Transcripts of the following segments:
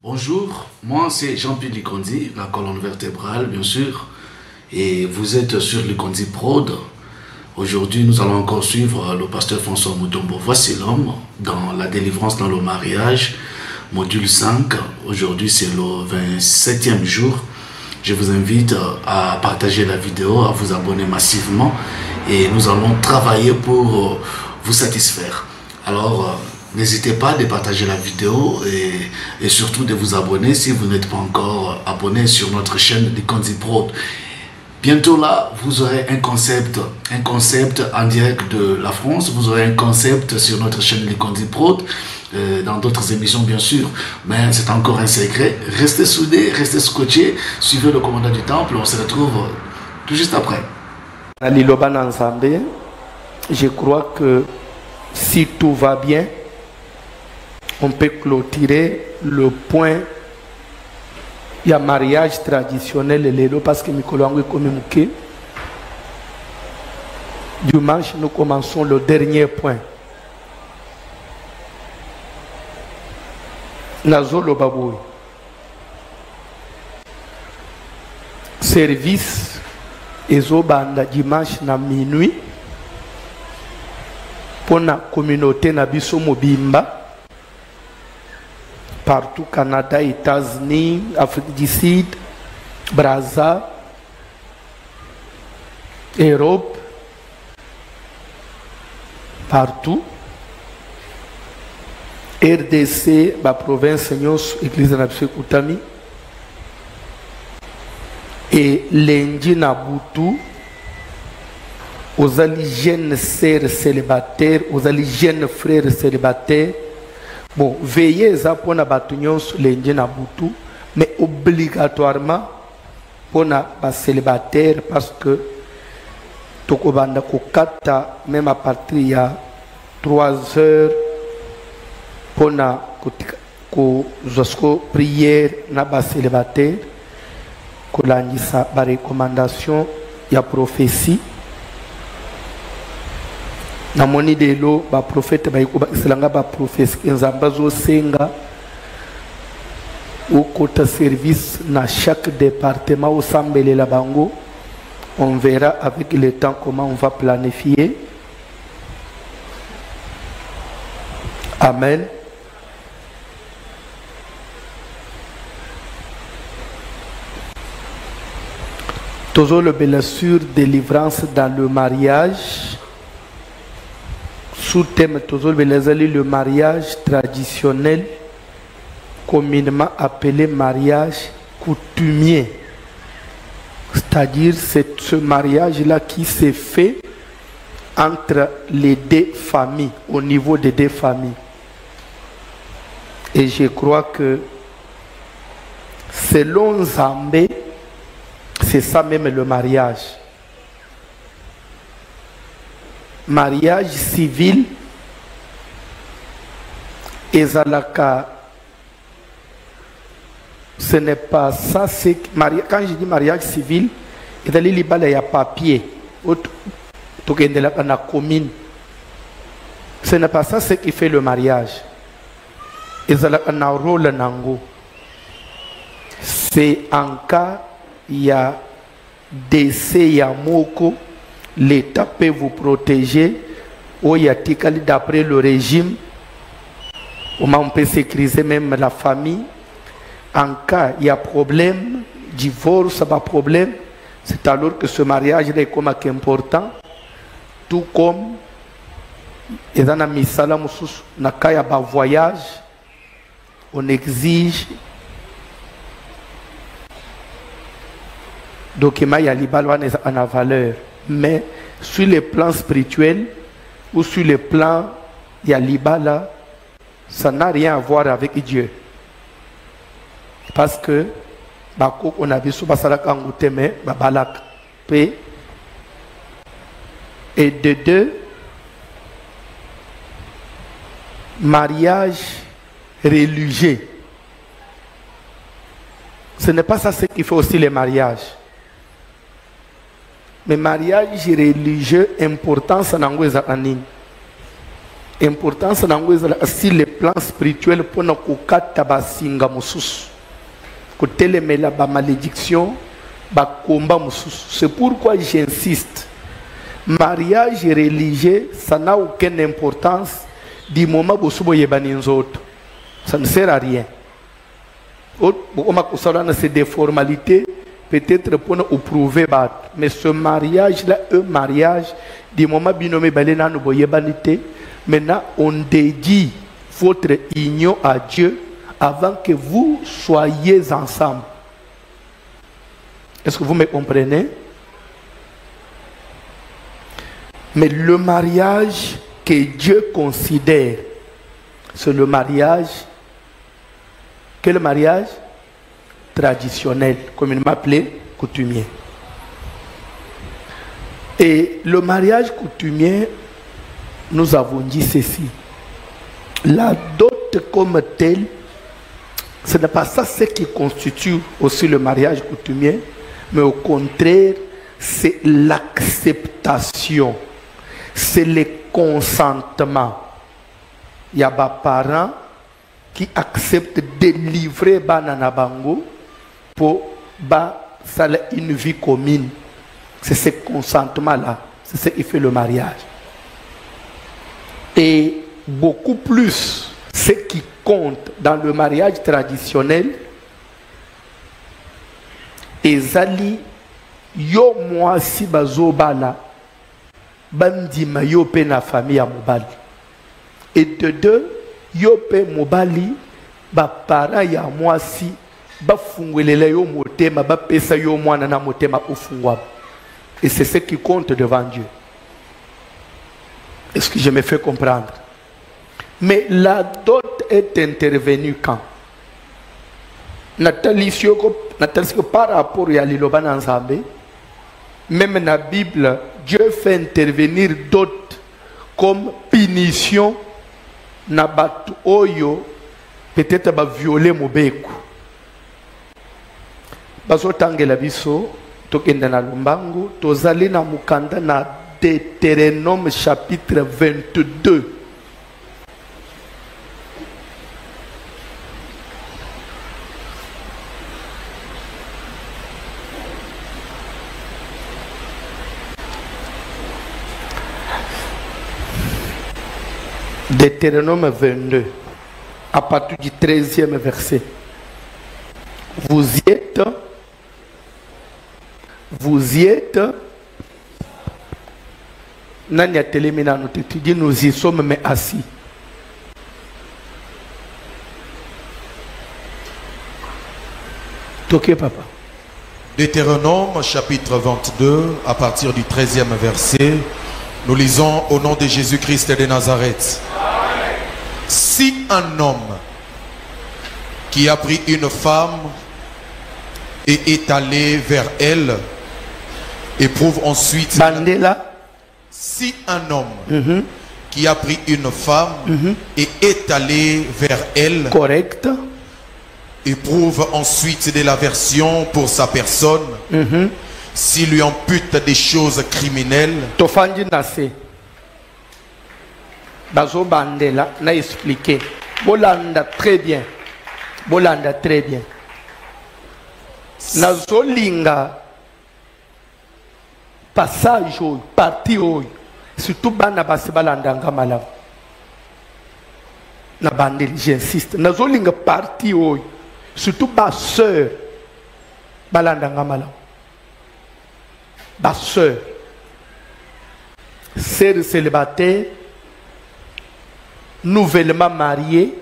Bonjour, moi c'est Jean-Pierre Likondi, la colonne vertébrale bien sûr, et vous êtes sur Likondi Prod. Aujourd'hui nous allons encore suivre le pasteur François Mutombo. Voici l'homme dans la délivrance dans le mariage, module 5. Aujourd'hui c'est le 27e jour. Je vous invite à partager la vidéo, à vous abonner massivement et nous allons travailler pour vous satisfaire. Alors, n'hésitez pas à partager la vidéo et surtout de vous abonner si vous n'êtes pas encore abonné sur notre chaîne Likondi Prod. Bientôt là, vous aurez un concept en direct de la France, vous aurez un concept sur notre chaîne Likondi Prod, dans d'autres émissions bien sûr, mais c'est encore un secret. Restez soudés, restez scotchés, suivez le commandant du temple, on se retrouve tout juste après. Je crois que si tout va bien, on peut clôturer le point. Il y a mariage traditionnel parce que Mikolo est comme dimanche, nous commençons le dernier point. Nazolo Baboui. Service ezobanda dimanche na minuit pour la communauté na biso mobimba partout Canada, États-Unis, Afrique du Sud, Brazza, Europe, partout. RDC, la province Église na biso Kutami. Et lundi na Boutou, aux jeunes sœurs célibataires, aux jeunes frères célibataires. Bon, veillez à pour na batunion sur lundi na Boutou, mais obligatoirement pour na célibataire parce que tokobanda kokata même à partir il y a 3 heures pour na ko prière na ba célibataire ko landisa ba recommandation ya prophétie na moni de lo ba prophète ba ikuba islanga ba prophète nzamba zo senga au côté service na chaque département au sambele la bango. On verra avec le temps comment on va planifier. Amen. Toujours le blessure délivrance dans le mariage. Sous-thème toujours le mariage traditionnel, communément appelé mariage coutumier. C'est-à-dire c'est ce mariage-là qui s'est fait entre les deux familles, au niveau des deux familles. Et je crois que selon Zambé, c'est ça même le mariage. Mariage civil, ezalaka, ce n'est pas ça. Quand je dis mariage civil, il y a papier, na commune. Ce n'est pas ça ce qui fait le mariage. Ezalaka na rôle nango. C'est en cas il y a décès ya moko. L'État peut vous protéger. D'après le régime, on peut sécuriser même la famille. En cas il y a problème, divorce, pas problème, c'est alors que ce mariage est comme important. Tout comme il y a un voyage, on exige document y a en valeur. Mais sur le plan spirituel ou sur le plan Yalibala, ça n'a rien à voir avec Dieu. Parce que on a vu sous Basalak Angouteme, Babalak P. Et de deux, mariage religieux. Ce n'est pas ça ce qui fait aussi les mariages. Mais mariage religieux, importance en anglais. Importance sur le plan spirituel pour nous kokata basinga mususu. Ko telemela ba malédiction, ba combat mususu. C'est pourquoi j'insiste. Mariage religieux, ça n'a aucune importance du moment où vous avez ça ne sert à rien. C'est des formalités, peut-être pour nous prouver. Mais ce mariage-là, un mariage, du moment où vous avez maintenant, on dédie votre union à Dieu avant que vous soyez ensemble. Est-ce que vous me comprenez? Mais le mariage que Dieu considère, c'est le mariage, quel mariage? Traditionnel, comme il m'appelait, coutumier. Et le mariage coutumier, nous avons dit ceci. La dot comme telle, ce n'est pas ça ce qui constitue aussi le mariage coutumier, mais au contraire, c'est l'acceptation. C'est le consentement. Il y a des parents qui acceptent de livrer Banana Bango pour une vie commune. C'est ce consentement-là. C'est ce qui fait le mariage. Et beaucoup plus, ce qui compte dans le mariage traditionnel, ezali yo moi si bazobala bandima yo pe na famille ya mobali. Et de deux, yo pe mobali ba para ya moi si ba fungwelela yo motema ba pesa yo mwana na motema ofungwa. Et c'est ce qui compte devant Dieu. Est-ce que je me fais comprendre? Mais la dot est intervenue quand? Nathalie, par rapport à l'Iloban Nzambe, même dans la Bible, Dieu fait intervenir dot comme punition na batu oyo peut-être ba violer mobeku. Baso tangela biso tokenda na lumbangu tozali na mukanda na Deutéronome chapitre 22. Deutéronome 22, à partir du 13e verset. Vous y êtes, Nani a télémina nous étudier, nous y sommes mais assis. Toqué papa. Deutéronome chapitre 22, à partir du 13e verset, nous lisons au nom de Jésus-Christ de Nazareth. Si un homme qui a pris une femme et est allé vers elle, éprouve ensuite... Bandela. Si un homme qui a pris une femme et est allé vers elle, correct, éprouve ensuite de l'aversion pour sa personne, s'il lui impute des choses criminelles, Tofandi Nase Bazo Bandela n'a expliqué. Bolanda très bien. Bolanda très bien. Nazolinga passage ou partie ou surtout bana basi balanda ngamala. Na bandeli, j'insiste. Nazolinga partie ou surtout ba sœur balanda ngamala. Ba sœur. Sœur célibataire, nouvellement mariée,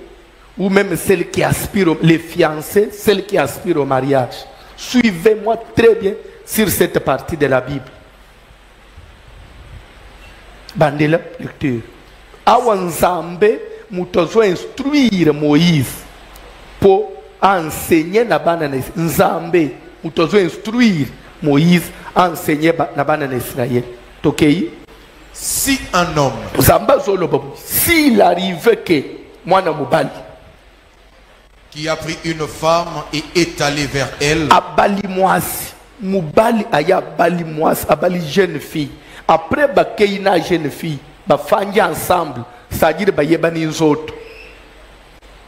ou même celle qui aspire, les fiancés, celle qui aspire au mariage. Suivez-moi très bien sur cette partie de la Bible. Bandela lecture. Awanzambe mutozo instruire Moïse pour enseigner na bana Nzambe mutozo instruire Moïse enseigner na bana Israël. Tokei. Si un homme s'il arrive que moi na mobali qui a pris une femme et est allé vers elle, abali mwasi mobali aya abali mwasi abali jeune fille après bakei na jeune fille ba fandi ensemble c'est-à-dire bayebani nzoto.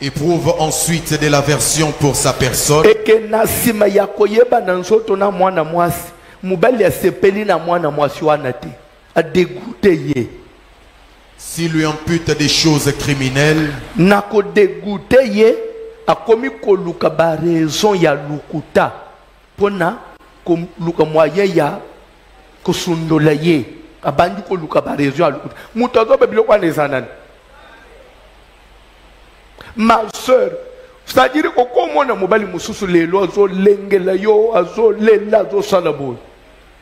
Éprouve ensuite de l'aversion pour sa personne. Et que na sima ya koyeba na nzoto na mwana mwasi, mubali asepeli na mwana mwasi wana te, a dégoûté ye. S'il lui impute des choses criminelles, na ko dégoûté ye, a komi ko luka ba raison ya lukuta, pona ko luka moyen ya ko sundola ye, a bandi ko luka ba raison ya lukuta. Mutazo be biloko wana ezanani. Ma soeur, c'est-à-dire que comme on a mobile mususu lelo azo lengela yo azo lela azo salabo,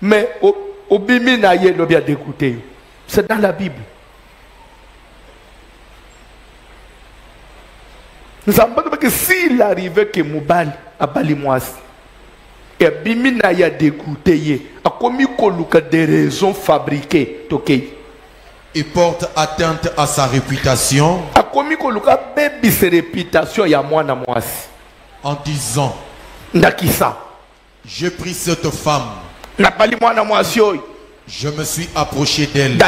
mais au bimi na ye lo bien d'écouter. C'est dans la Bible. Nous savons que s'il arrivait que mobile a bali moisi, et bimi na ya d'écouter, a commis koluka des raisons fabriquées, ok. il porte atteinte à sa réputation en disant: j'ai pris cette femme, je me suis approché d'elle.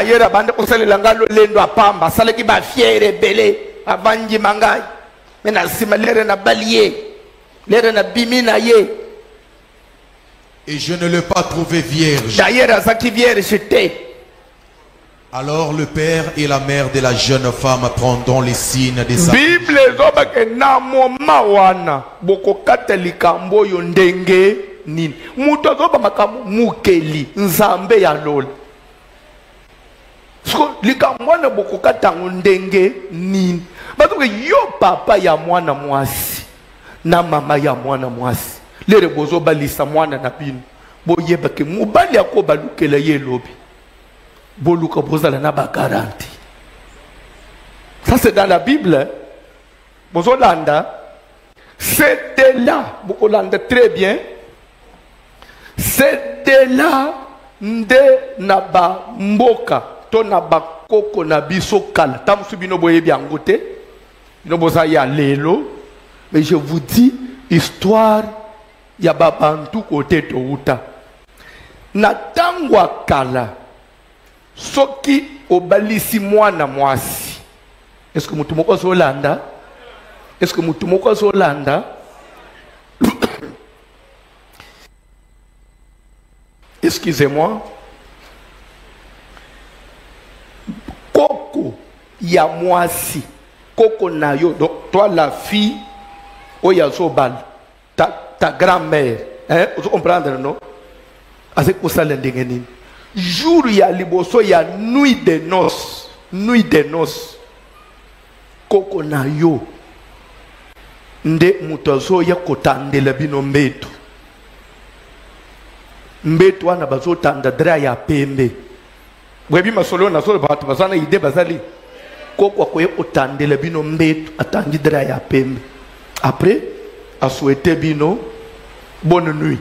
Et je ne l'ai pas trouvée vierge. Alors le père et la mère de la jeune femme prendront les signes de sa Bible zobake na moma wana boko katolika mboyo ndenge nini muto zoba makamu mukeli nzambe ya lola so likamwana boko katango ndenge nini bato yo papa ya mwana mwasi na mama ya mwana mwasi lere bozo balisa mwana na bino boyebake mubali yako balukela ye lobi. Boluka bozala na ba garantie. Ça c'est dans la Bible. Bozolanda. C'était là. Bozolanda très bien. C'était là. Nde naba mboka. To naba koko na biso kala. Tam subino boye biangote. No boza ya lelo. Mais je vous dis, histoire ya babantu kote to uta. Na tangwa kala. Soki obalisi mwana mwasi. Est-ce que mutu moko zolanda? Est-ce que mutu moko zolanda? Excusez-moi. Koko ya mwasi. Koko na yo. Donc toi la fille oya zobal. Ta grand-mère. Hein? Vous comprenez non? Avec ça l'endengeni. Jour ya liboso ya nuit de noces, koko na yo nde mutazo ya kotandela bino mbeto wana bazo tanda dra ya pembe webi masolo na solo batu bazana ide bazali koko akoye kotandela bino mbeto atangi dra ya pembe après a souhaité bino bonne nuit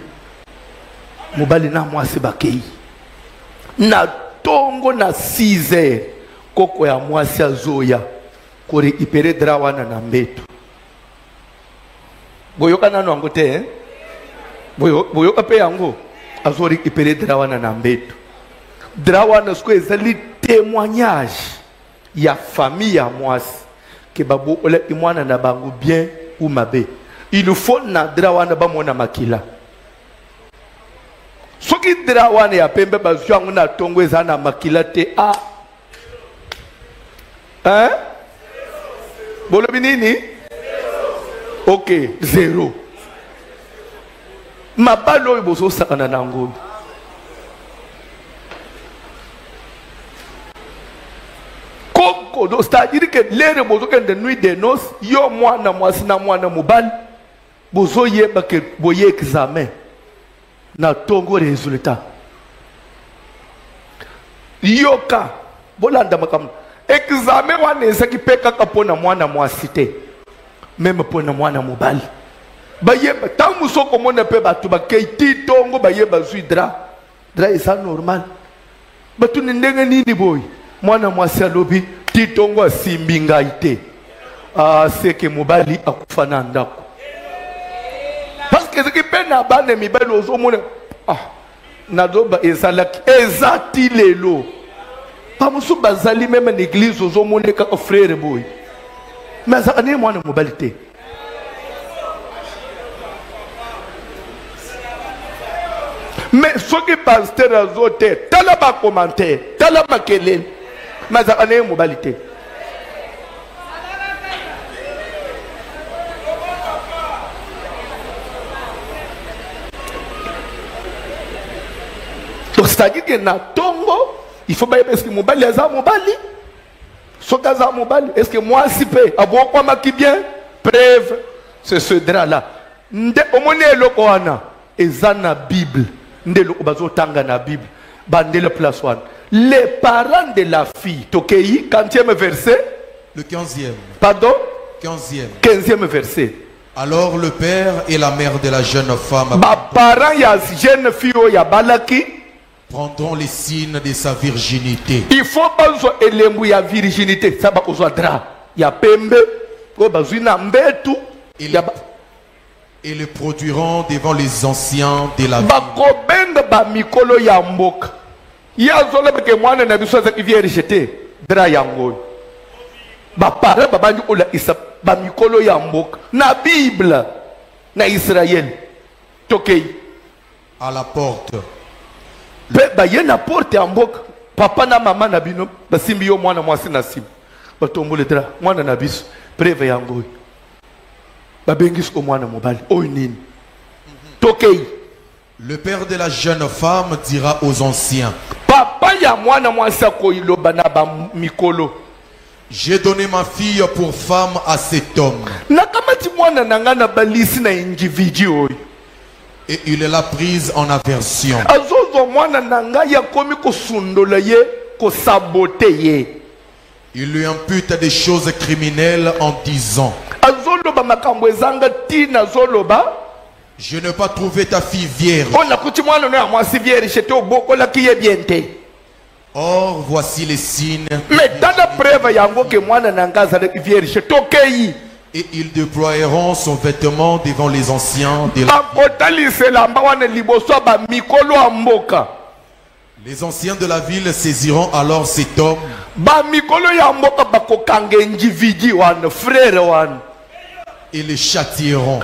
mobali na mwasi bakei na tongo na 6 heures koko ya mwasi azoya kore ipere dra wana na mbeto boyoka nano yango te hein? boyoka pe yango azori ipere dra wana na mbeto dra wana sko ezali témoignage ya famille ya mwasi ke babo ole imwana na bango bien ou mabe il faut na dra wana ba mona makila. Soki dra wana ya pembe bazwa nguna tongo ezana makila te a hein bolobi nini ok 0 mabalo bozo sakana nango koko do c'est-à-dire que lere bozo kende nuit de noces yo mwana mwasi na mwana mobali bozo yeba ke boye examen na tongo résultat yoka bolanda makam examen wana ezaki peka kapona mwana mwasi te même pona mwana mobali bayeba tamu soko mona pe batu bakei tongo bayeba zuidra dra isa normal batu ndenge nini boy mwana mwasi alobi tongo asimbi ngai te seke mobali akufana ndako. Parce que ce qui peine à bande mi belle aux hommes, nadoba ezalaki ezati lelo pas musu bazali même en église aux hommes kaka frère boy mais ça n'est moi de mobilité mais ce qui pasteur azote tala ba commentaire tala makelele mais ça n'est mobilité donc c'est-à-dire que na tongo il faut bien est-ce que mobali aza mobali soki aza mobali est-ce que moi si pe abokwamaki bien preuve c'est ce drap là nde omoni eloko wana eza na bible nde eloko bazotanga na bible bandele place wana les parents de la fille tokei 40e verset le 15e pardon 15e verset. Alors le père et la mère de la jeune femme ba parents ya jeune fille ya balaki prendront les signes de sa virginité. Il faut pas elembu ya virginité. Ça va kozwa dra. Ya pembe. Ko bazina mbetu. Et le produiront devant les anciens de la ville. Ba kobenga ba mikolo ya mboka. Ya zola beke mwana na biso za virginité. Dra yango. Ba para ba banyu ola isa ba mikolo ya mboka. Na Bible na Israël. Tokei. À la porte. Ba yena porte ya mboka papa na mama na bino basimbi yo mwana mwasi na simu batombole dra mwana na biso preve yango babengisi ko mwana mobali oyo nini tokei le père de la jeune femme dira aux anciens papa ya mwana mwasi akoyiloba na ba mikolo j'ai donné ma fille pour femme à cet homme nakamati mwana nanga na balisi na individu oyo et il l'a prise en aversion. Il lui impute des choses criminelles en disant je n'ai pas trouvé ta fille vierge. Or voici les signes. Et ils déploieront son vêtement devant les anciens de la ville. Les anciens de la ville saisiront alors cet homme et les châtieront.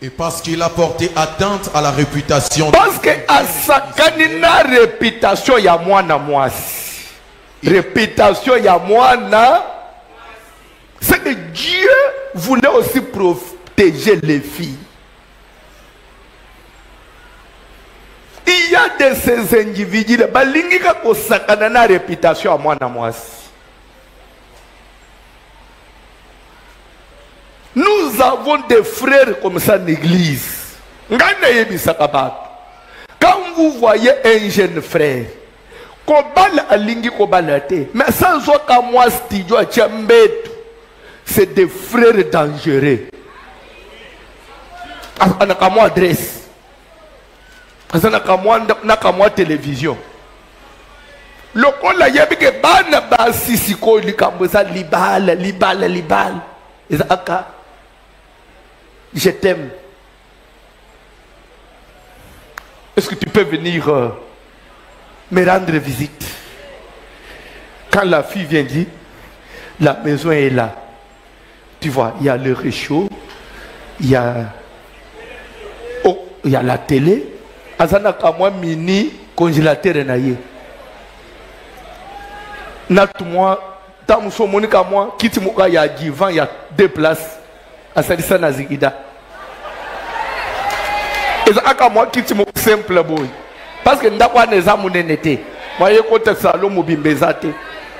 Et parce qu'il a porté atteinte à la réputation. Parce que à sakanina réputation ya mwana mwasi. Réputation ya mwana. C'est que Dieu voulait aussi protéger les filles. Il y a de ces individus là, balingika ko sakanana réputation ya mwana mwasi. Nous avons des frères comme ça en église. Quand vous voyez un jeune frère, mais sans aucun moi c'est des frères dangereux. Anakamwa adresse. Anakamwa télévision. Le kola yebike bana basisi ko likamboza libala. Ezaka. Je t'aime. Est-ce que tu peux venir me rendre visite? Quand la fille vient dire, la maison est là. Tu vois, il y a le réchaud, il y a la télé. Azana kamwa mini congélateur naye. Natuma, tamuso monika moi, kiti muka ya divan, il y a 2 places. Asalisa na zigida. Eza aka moi kiti mo simple boy. Parce que ndakwa neza munenete. Moye kote salo mubimbezate.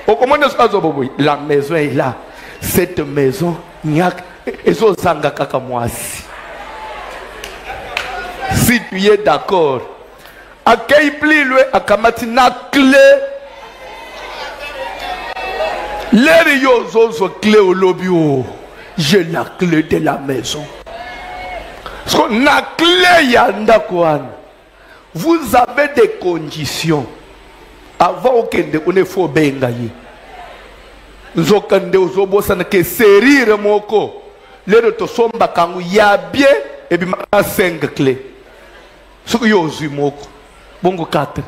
Okomone sozo boy. La maison est là. Cette maison nyak ezo zanga kaka mwasi. Si tu es d'accord. Akei pli lwe akamati na clé. Leri yo zozo clé au lobby. J'ai la clé de la maison. La clé yandakwan. Vous avez des conditions. Avant qu'on ne faut bengaye. Nzokande ozobo sana ke serire moko. Le to somba kangu ya bien et bien 5 clés. Ce que yo moko. Bongo 4.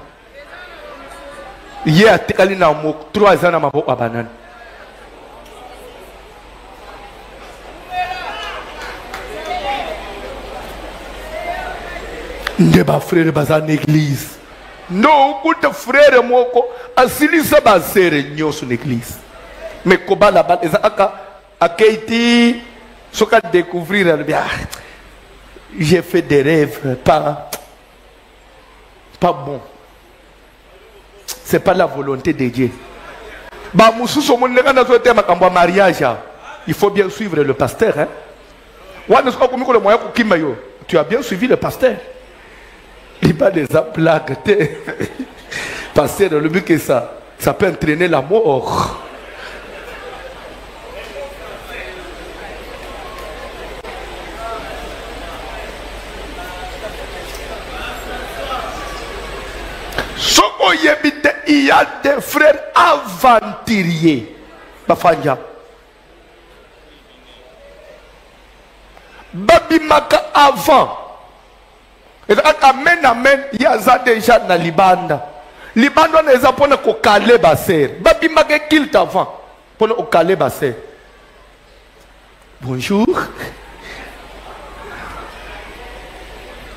Yé a tekali na moko 3 ans na maboko a banane. Ndeba frère baza l'église. Non, écoute frère moko asilisa basere nyoso l'église. Mais koba la bas ezaka akaiti soka découvrir bien. J'ai fait des rêves pas bon. C'est pas la volonté de Dieu. Bah mususu mon nega na zote makambo mariage. Il faut bien suivre le pasteur hein. Wana soka komiko le moyen kokima yo. Tu as bien suivi le pasteur. Il n'y a pas des plaques. Pasteur, le but que ça peut entraîner la mort. Il y a des frères aventuriers. Bafanja. Babimaka avant. Et amen, il y a déjà dans Libanda. Libanda on est pour nous caler basser. Babimaka kilt avant pour nous caler basser. Bonjour.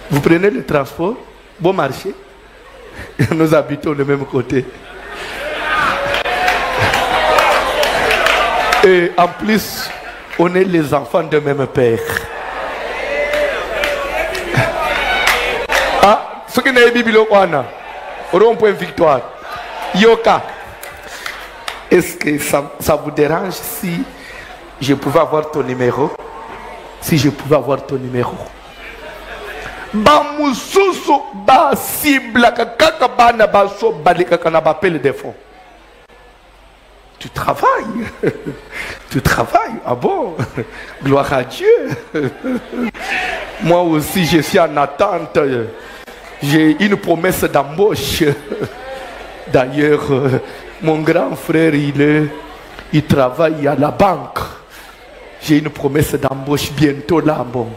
Vous prenez le transport, bon marché. Nous habitons du même côté. Et en plus, on est les enfants de même père. Ah, ce qui n'est pas Bible, on rond-point victoire. Yoka. Est-ce que ça vous dérange si je pouvais avoir ton numéro? Si je pouvais avoir ton numéro. Bamususu ba cible kaka bana baso balika kana bapele des fonds. Tu travailles. Tu travailles. Ah bon? Gloire à Dieu. Moi aussi je suis en attente. J'ai une promesse d'embauche. D'ailleurs, mon grand frère il travaille à la banque. J'ai une promesse d'embauche bientôt là. Bon.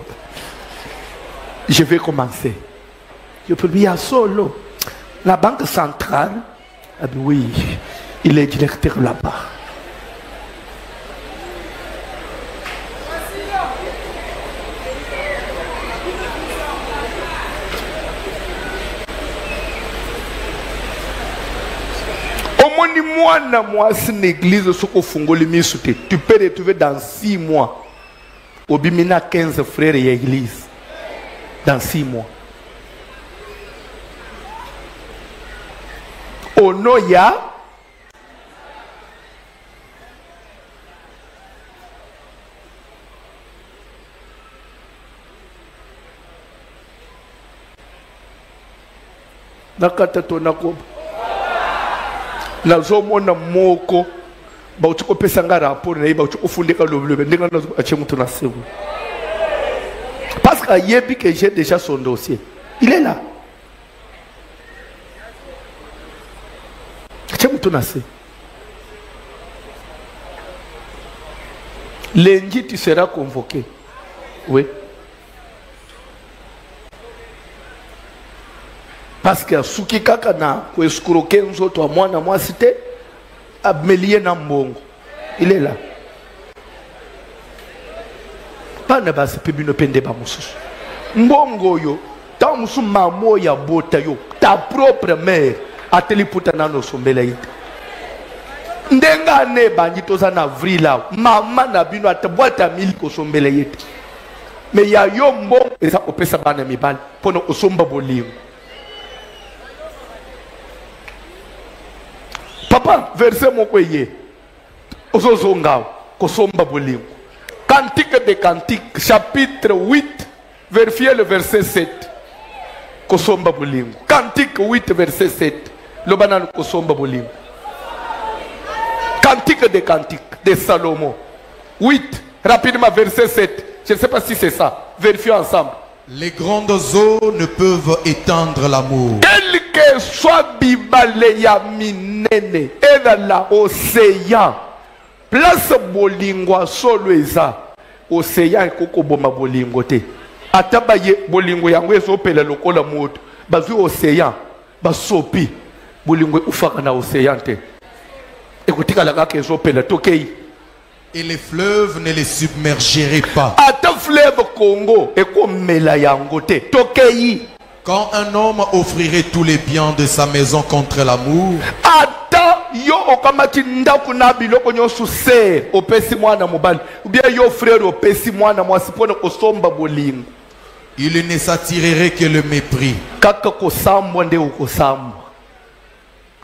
Je vais commencer. Je peux lui dire solo. La banque centrale, ah ben oui, il est directeur là-bas. Moi, c'est une église tu peux retrouver dans 6 mois. Au Bimina 15 frères et églises. Dans 6 mois. Au Noya, nakata tonako nazomona moko bauti kopesa nga rapport na bauti kofundeka lobe ndenga nazo achemutu na sewu. Parce qu'il y a que j'ai déjà son dossier. Il est là. Lundi, tu seras convoqué. Oui. Parce que Suki Kakana, ou escroquer nous autres, moi, c'était Abmélié Nambongo. Il est là. Pas ne base pe bino pende ba mususu. Mbongo yo, ta musu mamo ya bota yo, ta propre mère a teliputa nano sombela ite. Ndenga ne banji toza na vrila, mama na bino atabwata mili ko sombela ite. Mais ya yo mbongo eza opesa bana mibali pono osomba bolingo. Papa, verset moko ye. Ozozongao ko somba bolingo. Cantique des Cantiques, chapitre 8, vérifiez le verset 7. Kosomba Bolingo. Cantique 8, verset 7. Le banane Kosomba Bolingo. Cantique des Cantiques de Salomon. 8, rapidement, verset 7. Je ne sais pas si c'est ça. Vérifions ensemble. Les grandes eaux ne peuvent étendre l'amour. Quel que soit Bibaleya Minene et dans l'océan. Place bolingo solo eza océan koko boma bolingo te atabaye bolingo yango ezopela lokola moto bazwi océan basopi bolingo ufaka na océan te ekotikala kaka ezopela tokei. Et les fleuves ne les submergeraient pas. Ata fleuve Congo ekomela yango te tokei. Quand un homme offrirait tous les biens de sa maison contre l'amour, ata yo okamati ndaku na biloko nyonso se opesi mwana mobali ou bien yo frère opesi mwana mwasi pona kosomba bolingo, il ne s'attirerait que le mépris. kaka kosambwa nde okosambwa.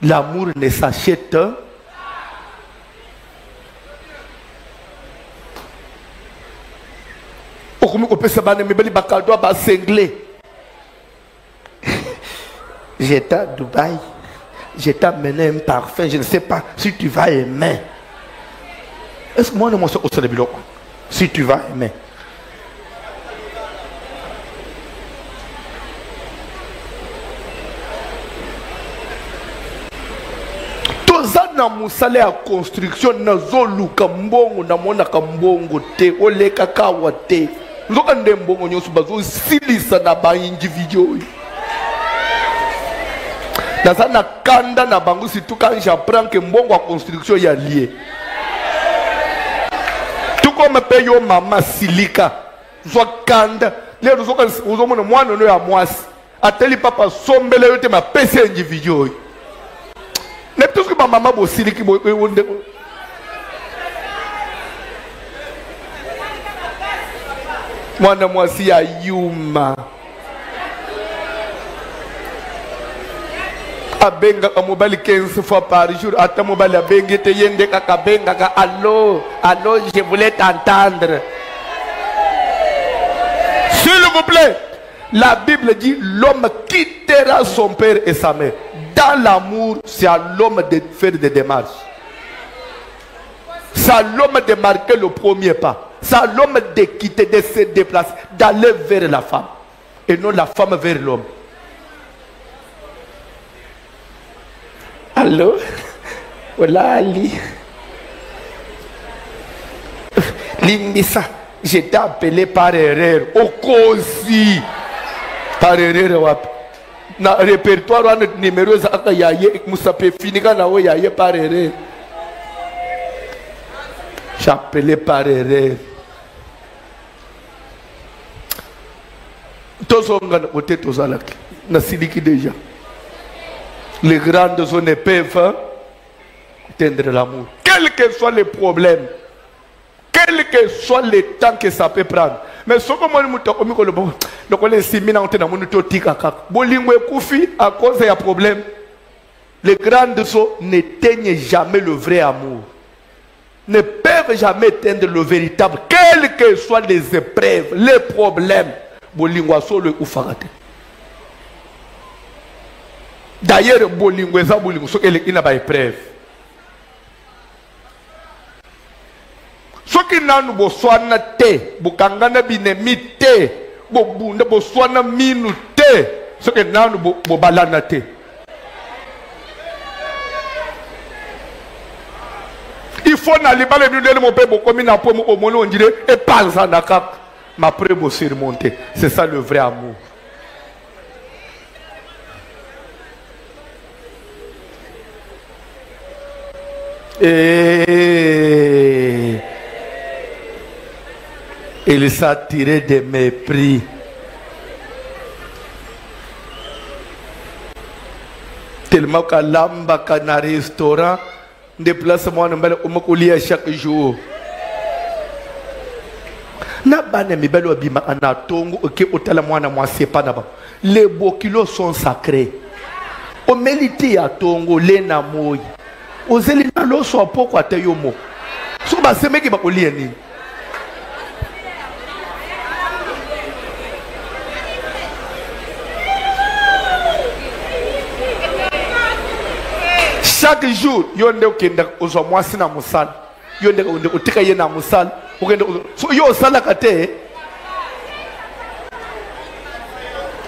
L'amour ne s'achète okomi kopesa bana mibali bakadwa basengle. J'étais à Dubaï, je t'ai amené un parfum, je ne sais pas si tu vas aimer. Est-ce que moi je suis au sol de biloko? Si tu vas aimer. Toza na musale ya construction na zoluka mbongo na mona ka mbongo te oleka kawa te. Nzoka nde mbongo nyoso bazo silisa na ba individu. Dans na kanda na bango surtout quand j'apprends que mbongo à construction ya lié. Tout comme payo mama silika. Zo kanda. Les zo kan zo mona mwana no ya mwasi. Ateli papa sombele yote ma pese individu. Ne tout ce que maman bo siliki bo onde. Mwana mwasi ya yuma. Abenga ka mobile 15 fois par jour. Ata mobile abenga te yende kaka benga ka allô, allô, je voulais t'entendre. S'il vous plaît, la Bible dit l'homme quittera son père et sa mère. Dans l'amour, c'est à l'homme de faire des démarches. C'est à l'homme de marquer le premier pas. C'est à l'homme de quitter, de se déplacer, d'aller vers la femme. Et non la femme vers l'homme. Allô? Voilà Ali. Limbisa, je t'ai appelé par erreur. Au causi. Par erreur, wap. Na répertoire, notre numéro, ça y a Moussape Finika, na o yaye par erreur. J'ai appelé par erreur. Tous on a côté tous à la na siliki déjà. Les grandes zones peuvent atteindre l'amour. Quels que soient les problèmes, quel que soit le temps que ça peut prendre. Mais ce que moi je me donc on est simina on tena munu totika kaka. Bolingwe kufi à cause des problèmes. Les grandes zones n'éteignent jamais le vrai amour. Ne peuvent jamais éteindre le véritable. Quelles que soient les épreuves, les problèmes. Bolingwa so le ufarate. D'ailleurs, bolingo eza bolingo so ele ina ba épreuve. Soki nanu boswana te, bokangana binemi te, bobunda boswana minu te, soki nanu bobalana te. Il faut na libale bi ndele mo pe bokomi na po mo omoni on dirait et panza na kap ma prebo surmonter. C'est ça le vrai amour. Et il s'attirait de mépris. Tellement qu'à l'amba qu'à restaurant, déplacement de chaque jour. Na bana mi belo bima anatongo oke otala mwana mwasi pa na ba. Les bokilos sont sacrés. O meliti ya tongo le na moyi. Ozeli na lo so poko atayomo. So ba semeki ba kolie ni. Chaque jour, yonde okenda ozo mwasi na musala. Yonde onde otika ye na musala. Okende so yo sala kate.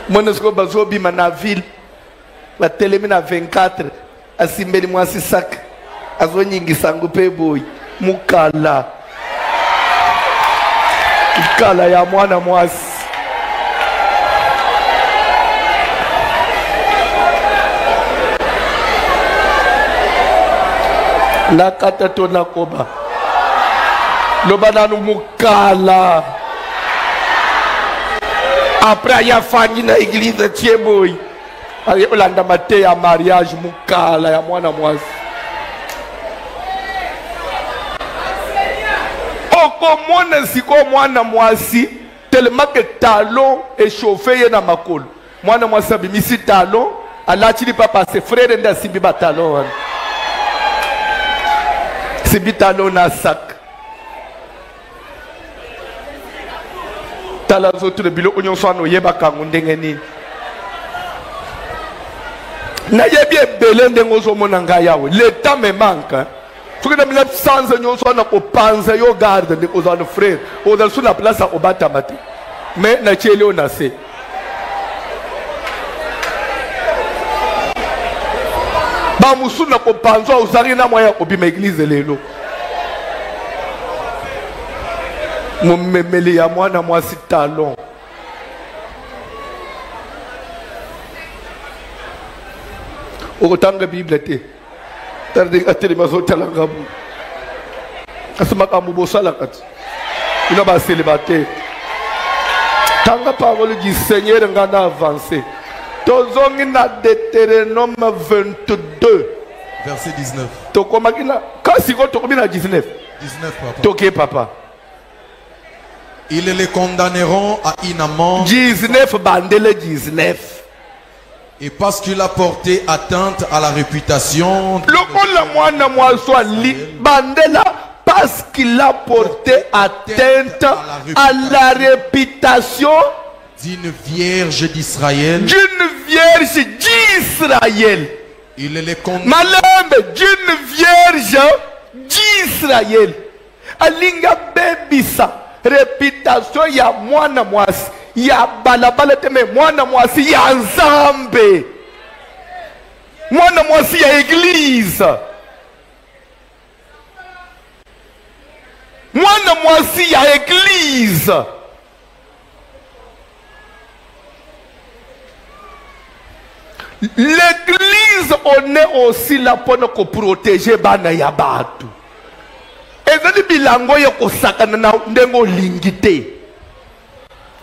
Monesko bazo bima na ville. La télémina 24 asimbeli mwasi sak. Azo nyingi sangu pe boy. Mukala. Mukala ya mwana mwasi. La katato na koba. Lobananu mukala. Après, il y a Fanny dans l'église de Thieboy. Il y a un mariage mukala. Il y a moi. Okomona siko mwana mwasi tellement que talon est chauffé na makolo. Mwana mwasi abimisi talon alachili papa ses frères nda simbi ba talon. Simbi talon na sac. Tala zotu le bilo onyon so no yeba kangu ndenge nini. Na yebi ebele ndengo zo mona nga yawe. Le temps me manque. Tu que dans sans nous sommes au panza yo garde aux autres frères aux dans sur la place au batamati mais na chele on a c'est ba musu na ko panza aux arina moya obi ma église lelo mon memeli ya moi na moi si talon au tanga bible te tarde ateli mazotala ngabu asuma kamubo salakat ina ba célibataire tanga parole du Seigneur ngana avancer tozongi na Deutéronome 22 verset 19 tokomakina kasi ko tokobina 19 papa toke papa ils les condamneront à une amende 19 bandele 19 et parce qu'il a porté atteinte à la réputation parce qu'il a porté atteinte à la réputation d'une vierge d'Israël. Il les condamne d'une vierge d'Israël. Alinga bebisa réputation ya mwana mwasi. Ya balabala teme mwana mwasi ya nzambe mwana mwasi ya église mwana mwasi ya église l'église on est aussi là pour nous protéger bana ya batu ezali bilango ya kosakana na ndengo lingite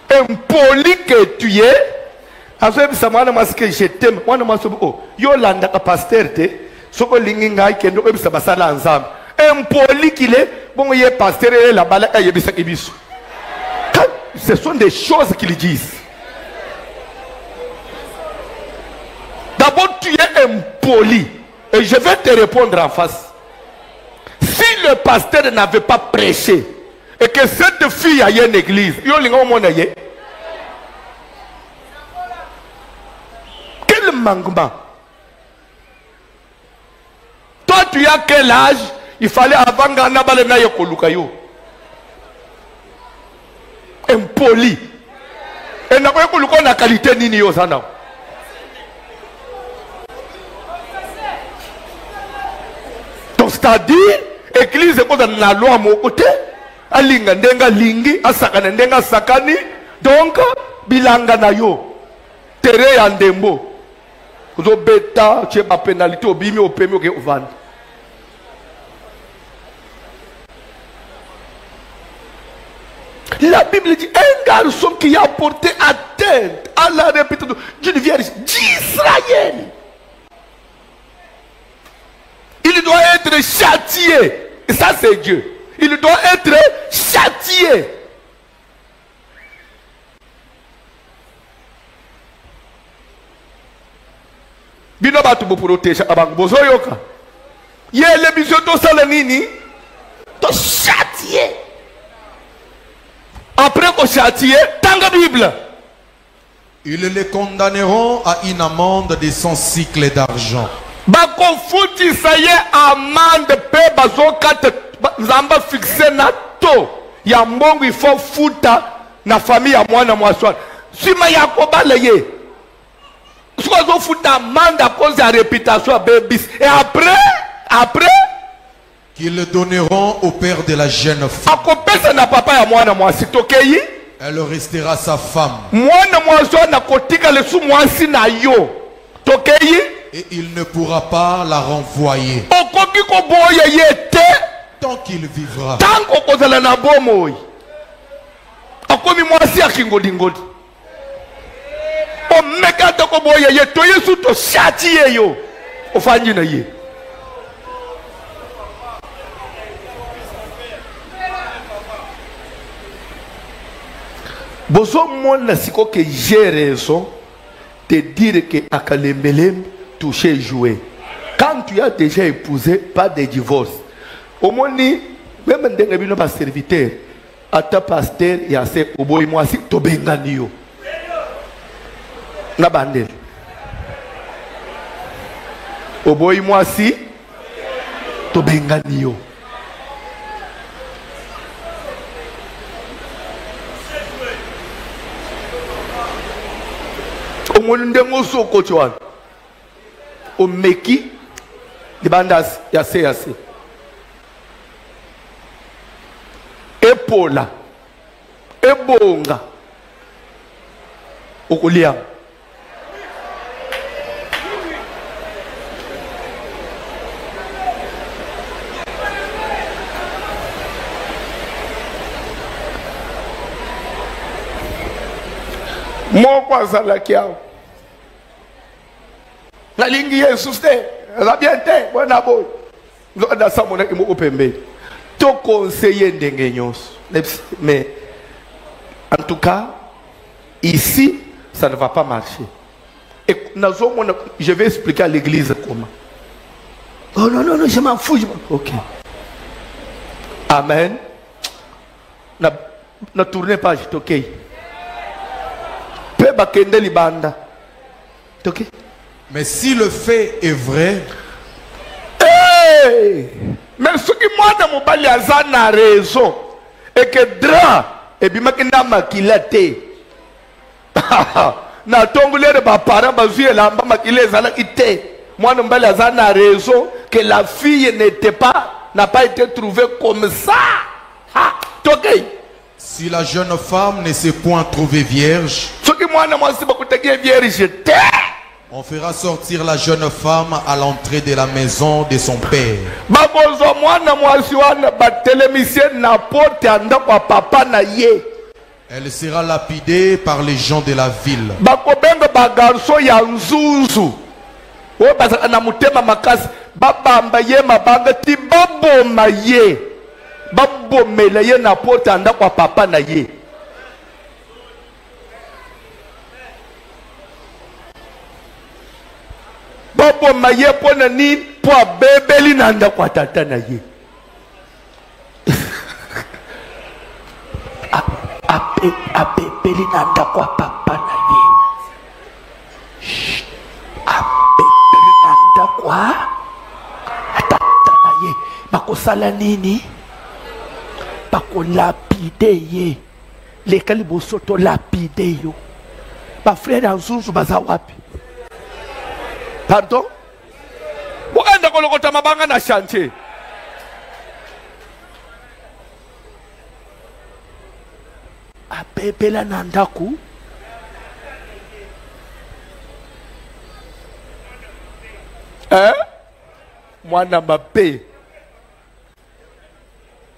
impoli que tu es, avec sa mwana que je t'aime, mwana mwasi oh yo landa ka pasteur te, soko lingi ngai kendo ko bisa basala nzambe. Impoli qu'il est, bon ye pasteur et la balaka yebisa kibiso. Ce sont des choses qu'ils disent. D'abord tu es impoli et je vais te répondre en face. Si le pasteur n'avait pas prêché et que cette fille a une église, quel manquement? Toi tu as quel âge? Il fallait avant Gana Balena Yokolukayo. Impoli. Et n'a pas eu la qualité ni Yosana. Donc c'est-à-dire, église est dans la loi à mon côté. Alinga ndenga lingi asakana ndenga sakani donc bilanga na yo tere ya ndembo kuzo beta che ba penalité obimi opemi oke ovanda la Bible dit un garçon qui a porté atteinte à la réputation d'une vierge d'Israël il doit être châtié et ça c'est Dieu. Il doit être châtié. Bino batu bo protéger abang bozoyoka. Yele biso to sala nini? To châtier. Après qu'on châtier, tanga Bible. Ils les condamneront à une amende de 100 cycles d'argent. Bakofuti saye amende pe bazokate Zamba fixé na to ya mbongo il faut futa na famille ya mwana mwaswana sima ya kobaleye siko futa manda cause ya réputation ya bebis et après qu'ils le donneront au père de la jeune femme. Akopesa na papa ya mwana mwasi tokeyi elle restera sa femme. Mwana mwaswana kotika le su mwasi na yo tokeyi et il ne pourra pas la renvoyer. Okoki okoboya yete tant qu'il vivra. Tant okozala na bomoi. Akomi mwasi akingolingoli. Omeka tokoboya yeto Yesu to shati yeyo. Ofanyi na ye. Bozo mona siko que j'ai raison de dire que Akalembelem touché jouer. Quand tu as déjà épousé, pas de divorce. Au moins, même dans les serviteurs, à ta pasteur, il y a ces oboy moi si to benganio. Na bandel. Oboy moi si to benganio. Omondengo soko chwan. O meki di bandas yase. Epola. Ebonga. Okulia. Moko zala kiao. La lingi Yesus te, la bien te, bona boy. Ndoda samona imoko pembe. To conseiller ndenge nyonso. Mais en tout cas, ici, ça ne va pas marcher. Et je vais expliquer à l'église comment. Oh non, je m'en fous. Ok. Amen. Ne tournez pas, ok. Peu bakende libanda. Ok. Mais si le fait est vrai, mais ce qui moi dans mon bali a raison et que dra et bien makina makilate na tongole de ba parents ba vie la makile zala ite moi dans bali a raison que la fille n'a pas été trouvée comme ça. Ok. Si la jeune femme ne s'est point trouvée vierge, ce qui moi dans moi c'est beaucoup de vierge. On fera sortir la jeune femme à l'entrée de la maison de son père. Elle sera lapidée par les gens de la ville. Babo maye pona ni po bebeli nanda kwa tata na ye. Abebeli nanda kwa papa na ye. Abebeli nanda kwa tata na ye. Bakosala nini? Bako lapide ye. Lekali bosoto lapide yo. Ba frère Anzuzu baza wapi? Pardon? Wanda kolokota mabanga na chantier. Apepela nandaku. Mwana mabe.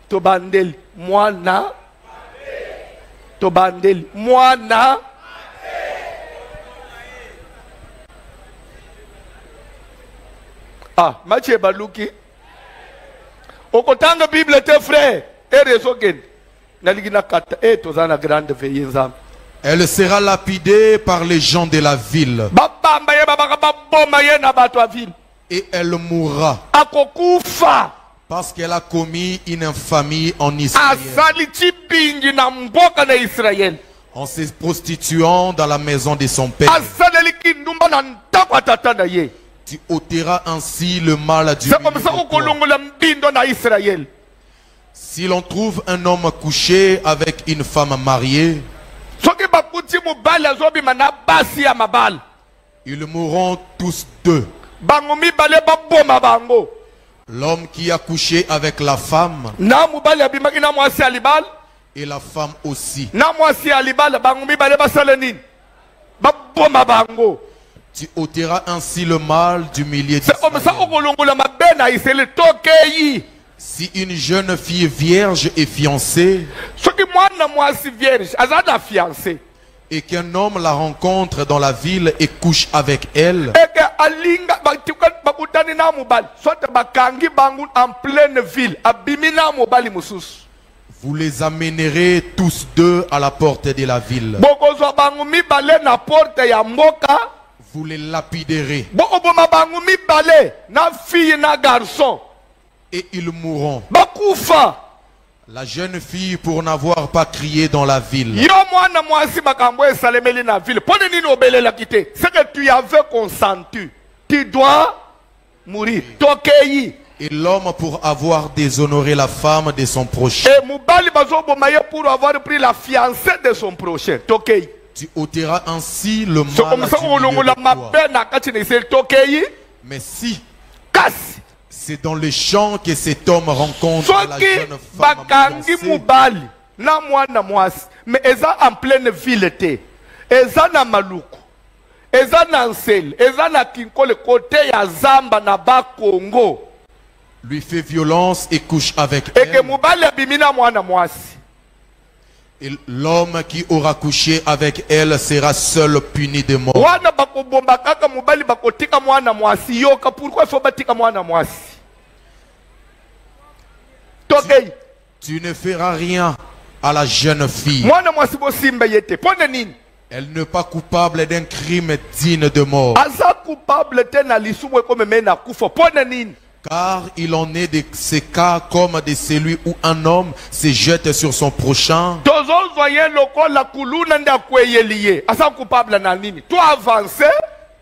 Tobandeli. Mwana. Tobandeli. Mwana. Mathieu Baluki. Okotanga Bible te frère. Grande veillée. Elle sera lapidée par les gens de la ville. Et elle mourra. Parce qu'elle a commis une infamie en Israël. En se prostituant dans la maison de son père. Tu ôteras ainsi le mal du milieu. Si l'on trouve un homme couché avec une femme mariée, ils mourront tous deux. L'homme qui a couché avec la femme et la femme aussi. Tu ôteras ainsi le mal du milieu C'est comme ça d'Israël. qu'on longola ma benne à c'est le tokeyi. Si une jeune fille vierge est fiancée Ce qui moi na moi si vierge, azana fiancé. et qu'un homme la rencontre dans la ville et couche avec elle, Et que alinga bakutani na mobali, soit bakangi bangu en pleine ville, abimina mobali mususu. vous les amènerez tous deux à la porte de la ville. Bokozwa bangu mibale na porte ya mboka. Vous les lapiderez Bokoboma bangu mibale na fille na garçon. et ils mourront. Bakufa. La jeune fille, pour n'avoir pas crié dans la ville, Yo mwana mwasi makambo esalemeli na ville. Pone nini obelela kite? C'est que tu avais consenti. Tu dois mourir. Tokeyi. et l'homme, pour avoir déshonoré la femme de son prochain, Et mubali bazoboma pour avoir pris la fiancée de son prochain. Tokeyi. tu ôteras ainsi le C'est mal comme ça du qu'on milieu longola de toi. mabe na kati na isel tokeyi. Mais si Kasi. c'est dans le champ que cet homme rencontre la Soki jeune femme bakangi fiancée, mubali na mwana mwasi. Mais eza en pleine ville te. Eza na maluku. Eza na nsele. Eza na kinkole côté ya zamba na ba Congo. lui fait violence et couche avec Et que elle, mubali abimina mwana mwasi. et l'homme qui aura couché avec elle sera seul puni de mort. Wana bakobomba kaka mubali bakotika mwana mwasi yoka. Pourquoi faut batika mwana mwasi? Tokei. Tu ne feras rien à la jeune fille. Mwana mwasi bo simba yete. Pone nini? Elle n'est pas coupable d'un crime digne de mort. Aza coupable te na lisumu ekome mena kufa. Pone nini? Car il en est de ces cas comme de celui où un homme se jette sur son prochain Tozo zoyen loko la kuluna nda kweyeliye. Asa coupable na nini? Tu avance.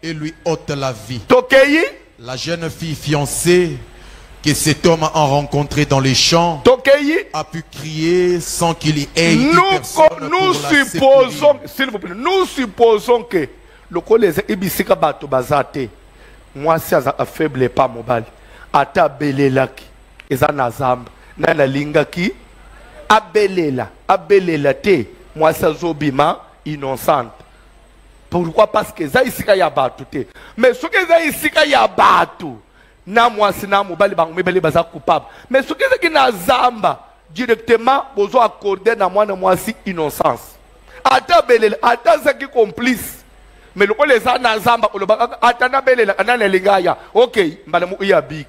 et lui ôte la vie. Tokeyi. La jeune fille fiancée que cet homme a rencontrée dans les champs Tokeyi. a pu crier sans qu'il y ait eu Nous, personne pour nous la supposons, secourir. s'il vous plaît, nous supposons que le collège ibisika bato bazate. Moi, si aza faible pas mobile. Ata belelaki. Eza na zamba. Na na lingaki. Abelela te. Moi, sa zobima innocente. Pourquoi? Parce que za isika ya batu te. Mais ce que za isika ya batu. Na mwasi na mobali bangu mibali baza coupable. Mais ce que c'est na zamba directement bozo accorder na mwana mwasi innocence. Ata belela, ata zaki complice. Mais le ko les na zamba oloba ata na belela anana lingaya. OK, mbala mu ya big.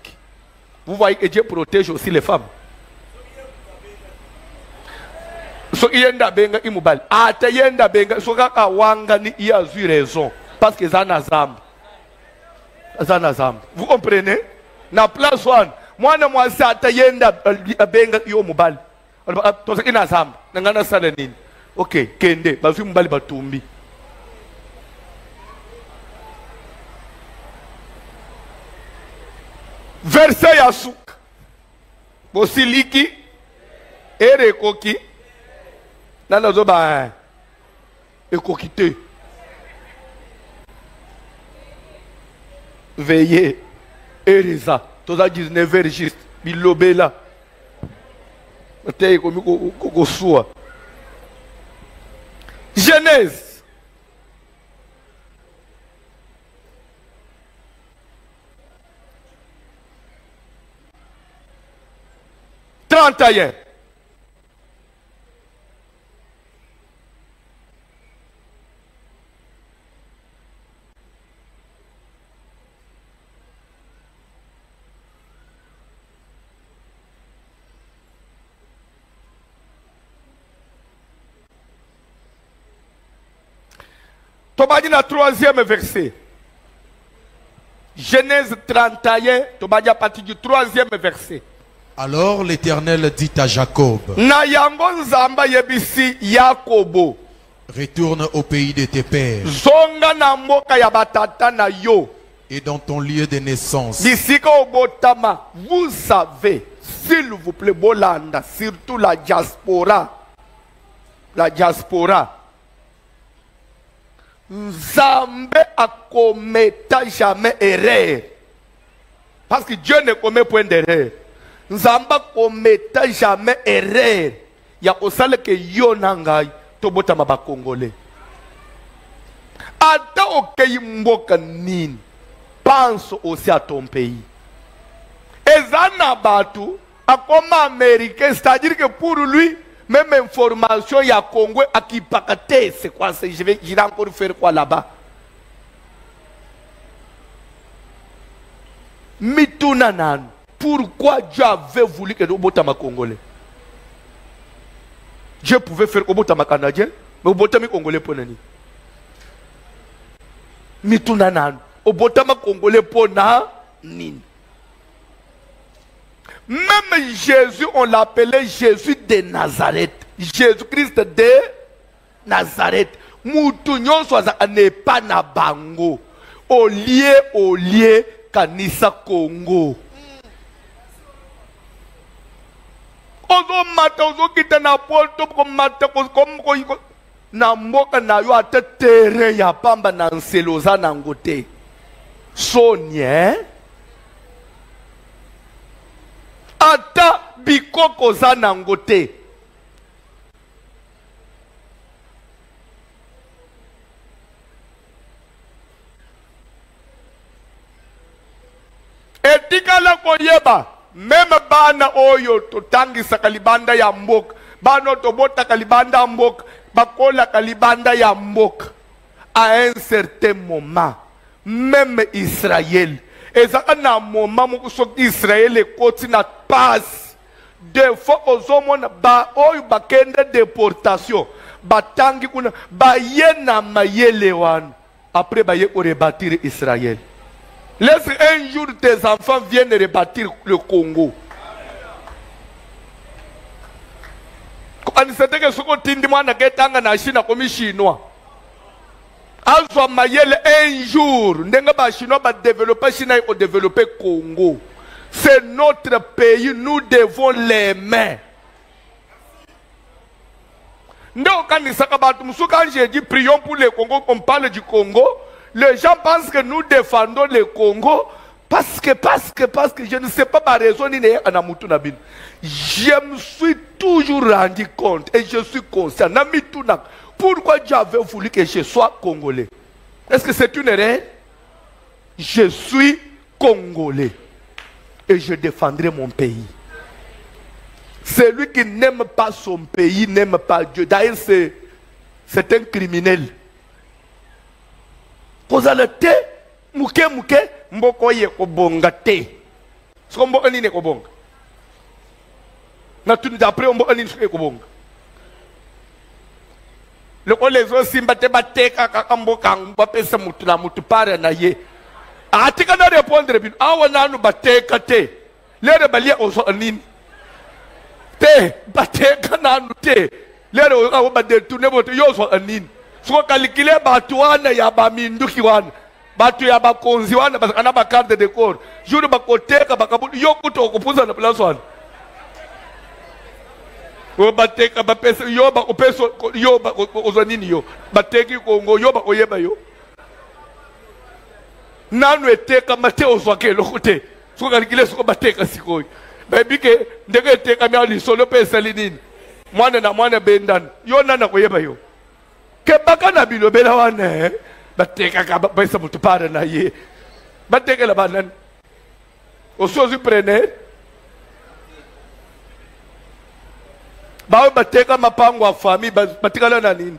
Vous voyez que Dieu protège aussi les femmes. So yenda benga imubali. Ata yenda benga so kaka wanga ni iya zui raison parce que zana zamba. Vous comprenez? Na place one. Mwana mwasi ata yenda benga yo mubali. Toza ina zamba. Nangana sala nini? Okay, kende. Bazu mubali batumbi. Verset ya suka. Bosiliki. Ere koki. Nana zoba. Ekoki te. Veillez, Ereza, toza 19 juste, bilobela. Genèse. « 31. Tobadi na 3e verset. Genèse 31, Tobadi à partir du 3e verset. Alors l'Éternel dit à Jacob, Na yango nzamba yebisi Yakobo. retourne au pays de tes pères Zonga na mboka ya batata na yo. et dans ton lieu de naissance. Bisika obotama. Vous savez, s'il vous plaît, Bolanda, surtout la diaspora. La diaspora. Nzambe akometa jamais erreur. Parce que Dieu ne commet point d'erreur. Nzamba kometa jamais erreur. Ya osale ke yo nangai tobota maba congolais. ata okei mboka nini, pense aussi à ton pays. Ezana batu comme américain, c'est-à-dire que pour lui, même information il y a Congo à qui pakate, c'est quoi, je vais encore faire quoi là-bas? Mitunanan, pourquoi Dieu avait voulu que nous botama congolais? Dieu pouvait faire botama canadien, mais botama congolais pour nani? Mitunanan, botama congolais pour nani? Même Jésus, on l'appelait Jésus de Nazareth. Jésus-Christ de Nazareth. Moutounion soit n'est pas na bango. Au lieu, kanisa Congo. Ozo mata, ozo kita na polto, comme mata, comme na mboka na yo ate tere ya pamba na nseloza na ngote. Sonye. Ata bikoko za nango te. Etikala koyeba même bana oyo totangisa kalibanda ya mboka, bana tobota kalibanda ya mboka, bakola kalibanda ya mboka. À un certain moment, même Israël, et ça na moment où Israël est côté na passe des fois aux hommes ba oyo bakende déportation batangi kuna ba yena mayele wan après ba ye rebâtir Israël. Laisse un jour tes enfants viennent rebâtir le Congo. Anisete ke soko tindi mwana ketanga na China komi chinois. Azwa mayele un jour, ndenga ba chinois ba développer Chine au développer Congo. C'est notre pays, nous devons l'aimer. Donc quand j'ai dit prions pour le Congo, on parle du Congo, les gens pensent que nous défendons le Congo parce que je ne sais pas ma raison ni je me suis toujours rendu compte et je suis conscient. Pourquoi Dieu avait voulu que je sois congolais? Est-ce que c'est une erreur? Je suis congolais et je défendrai mon pays. Celui qui n'aime pas son pays n'aime pas Dieu. D'ailleurs, c'est un criminel. Kozalete, muke, mboko ye kobonga te. Siko mboko nini kobonga? Na tuni d'après mboko nini kobonga? Loko les autres simba te bateka kakamboka mbapesa mutu na mutu pare na ye. Atika na répondre bin awa nanu bateka te. Lere balie ozo nini? Te bateka nanu te. Lere ozo ba détourner bote yo ozo nini? Soko kalikile batu wana ya baminduki wana. Batu ya bakonzi wana basakana ba carte de corps. Juru bakoteka bakabudu yo kuto okupuza na place wana. O bateka bapesa yo ba opeso yo ba ozanini yo bateki Kongo yo ba oyeba yo nanu eteka mate ozwake lokote soko kalikile soko bateka sikoy baby ke ndenge eteka mi ali solo pesa linini mwana na mwana bendan yo nana koyeba yo ke baka na bilobela wana bateka ka pesa mutu para na ye bateka la banan osozi preneur Bawe bateka mapango wa famille batikala na nini?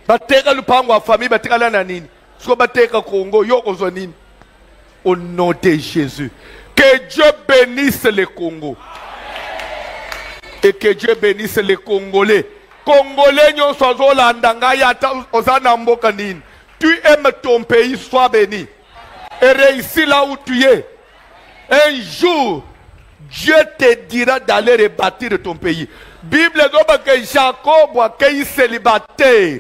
Bateka lupango wa famille batikala na nini? Siko bateka Congo yo kozwa nini? Au nom de Jésus. Que Dieu bénisse le Congo. Et que Dieu bénisse les Congolais. Congolais nyo sozo landanga yata ozana mboka nini? Tu aimes ton pays, sois béni. Et réussis là où tu es. Un jour Dieu te dira d'aller rebâtir ton pays. Bible dit que Jacob a célibataire.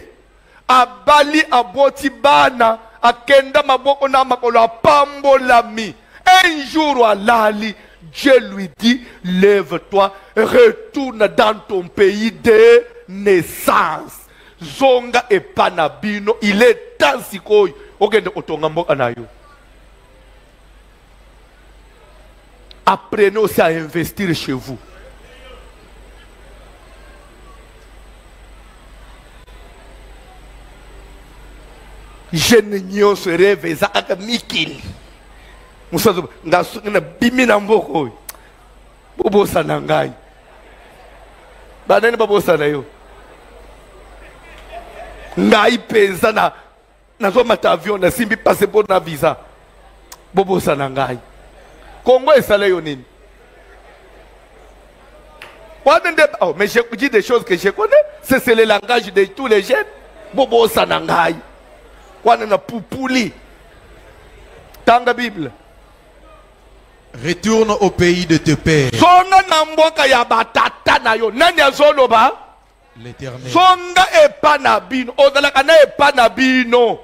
Abali aboti bana akenda maboko na makolo pambolami. Un jour alali, Dieu lui dit lève-toi, retourne dans ton pays de naissance. Zonga et panabino, il est temps sikoy ogende otonga mboka na yo. Apprenez aussi à investir chez vous. jeune nyonso rêve ezaka mikili musazo ngasuna bimi na mboko bobosa na ngai banani babosa na yo ngai penza na nazo mata avion na simbi passeport na visa bobosa na ngai Congo esala yo nini? Oh, mais je dis des choses que je connais. C'est le langage de tous les jeunes. Bobo sanangai. Quand on a poupouli. Tanga Bible. Retourne au pays de tes pères. Songa namboka ya batata na yo. Nani azoloba? L'Éternel. Songa epanabino. Odalakana epanabino.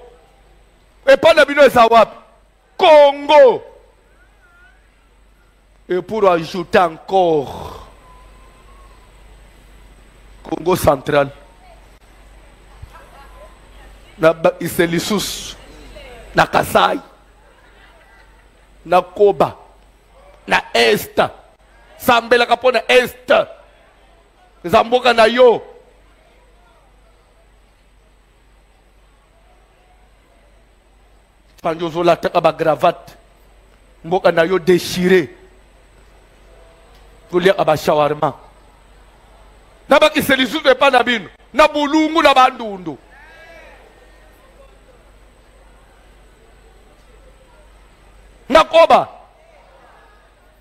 Epanabino esawapi? Congo. Et pour ajouter encore Congo central, na Iselissus, na Kasai, na Koba, na Est, Sambela kapona Est, Zamboka na yo. Panjozola taka ba gravate, mboka na yo déchiré, kulia aba shawarma. Nabaki Selissus epa na bino na bulungu na bandundu na koba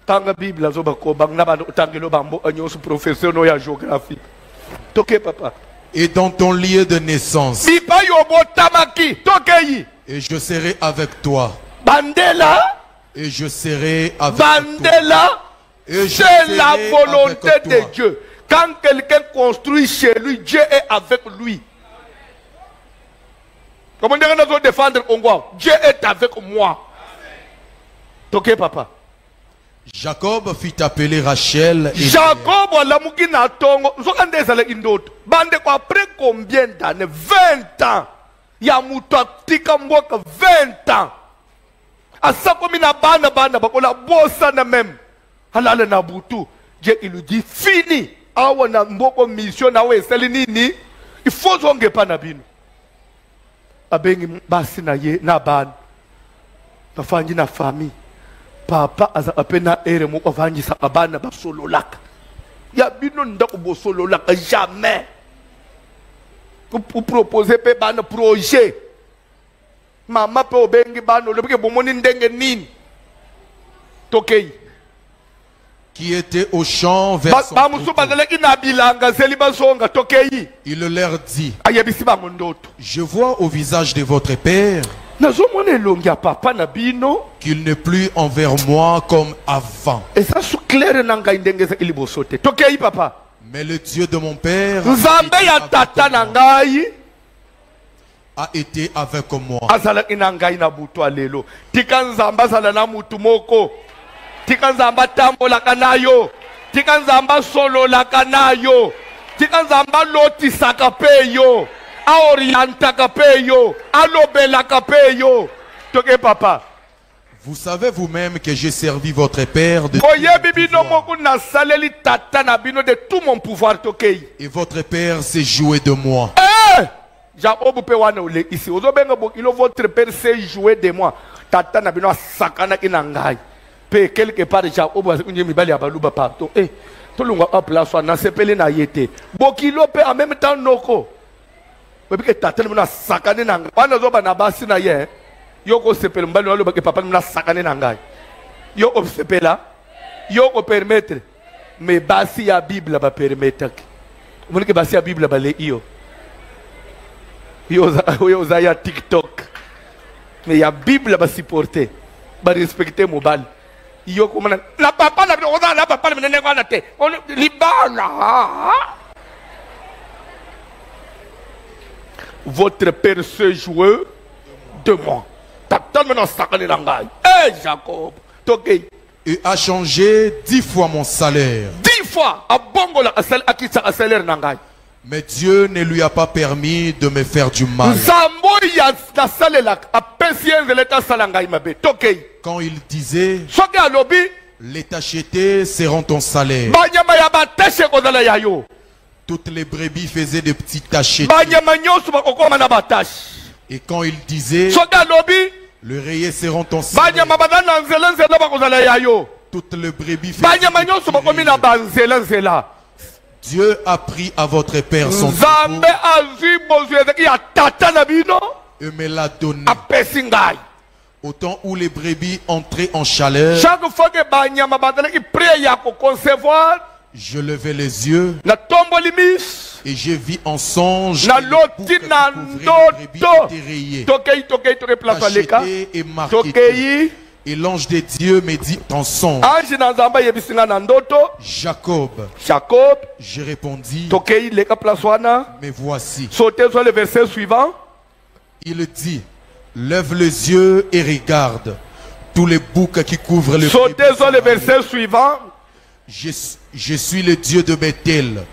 tanga Bible azoba koba na bando utangelo bambo anyosu professeur no ya géographie toke papa Et dans ton lieu de naissance, bipa yobo tamaki tokeyi et je serai avec toi, bandela et je serai avec bandela toi, et je c'est la serai volonté avec toi. de Dieu. Quand quelqu'un construit chez lui, Dieu est avec lui. Comment dire nous défendre Congo? Dieu est avec moi. Ok, papa. Jacob fit appeler Rachel. Et Jacob, la mukina tongo. Bande quoi après combien d'années? 20 ans. Yamuta tika mboka 20 ans. Asa komina bana bakola bossa na même. Halala na butu. Dieu il lui dit fini. Awa na mboko mission na we seli nini il zonge pa na bino abengi basi na ye na ban bafanji na famille papa aza apena ere mo bafanji sa abana basololaka ya bino ndako bosololaka jamais pour proposer pe bana projet mama pe obengi bana le bomoni ndenge nini tokei qui était au champ vers son troupeau. Il leur dit, je vois au visage de votre père qu'il n'est plus envers moi comme avant. Mais le Dieu de mon père a été avec moi. Tika nzamba tambola kanayo, tika nzamba solo la kanayo, tika nzamba loti sakapeyo, a orienta kapeyo, a lobela kapeyo. Toke papa. Vous savez vous-même que j'ai servi votre père de tout mon pouvoir. Et votre père s'est joué de moi. Votre père s'est joué de moi. Tata na bino sakana inangai. Quelque part déjà au bois une mibali abaluba partout tout le monde a place na sepeli na yete bokilo pe en même temps noko parce que tata na sakane na bana zo bana basi na ye yoko sepeli mbali na loba ke papa na sakane na ngai yo sepela yoko permettre mais basi ya Bible ba permettre vous que basi ya Bible ba le yo za ya TikTok mais ya Bible ba supporter ba respecter mobile. La papa la papa votre père se joue de moi. Et a changé 10 fois mon salaire. 10 fois. Mais Dieu ne lui a pas permis de me faire du mal. Quand il disait, les tachetés seront ton salaire. Toutes les brebis faisaient des petits tachetés. Et quand il disait, soka lobi le rayé seront ton banyama badana nzela nzela bakozala yayo toutes les brebis banyama nyonso bakomi na banzela nzela. Dieu a pris à votre père son Nzambe azwi bozwi ezeki ya tata na bino et me l'a donné. apesi ngai. Au temps où les brebis entraient en chaleur, Chaque fois que banyama bazalaki prêt ya koconcevoir, je levai les yeux na tomboli miso et je vis en songe na que les boucs loti qui na couvraient les brebis ndoto étaient rayés, tokei place aleka cachetés et marqués. tokei Et l'ange de Dieu me dit en songe, ange na nzambe ayebisi nga na ndoto Jacob. Jacob Je répondis, tokei leka place wana. mais voici. Sautez sur le verset suivant. Il dit, lève les yeux et regarde tous les boucs qui couvrent le Sautez sur le verset suivant. Je suis le Dieu de Bethel,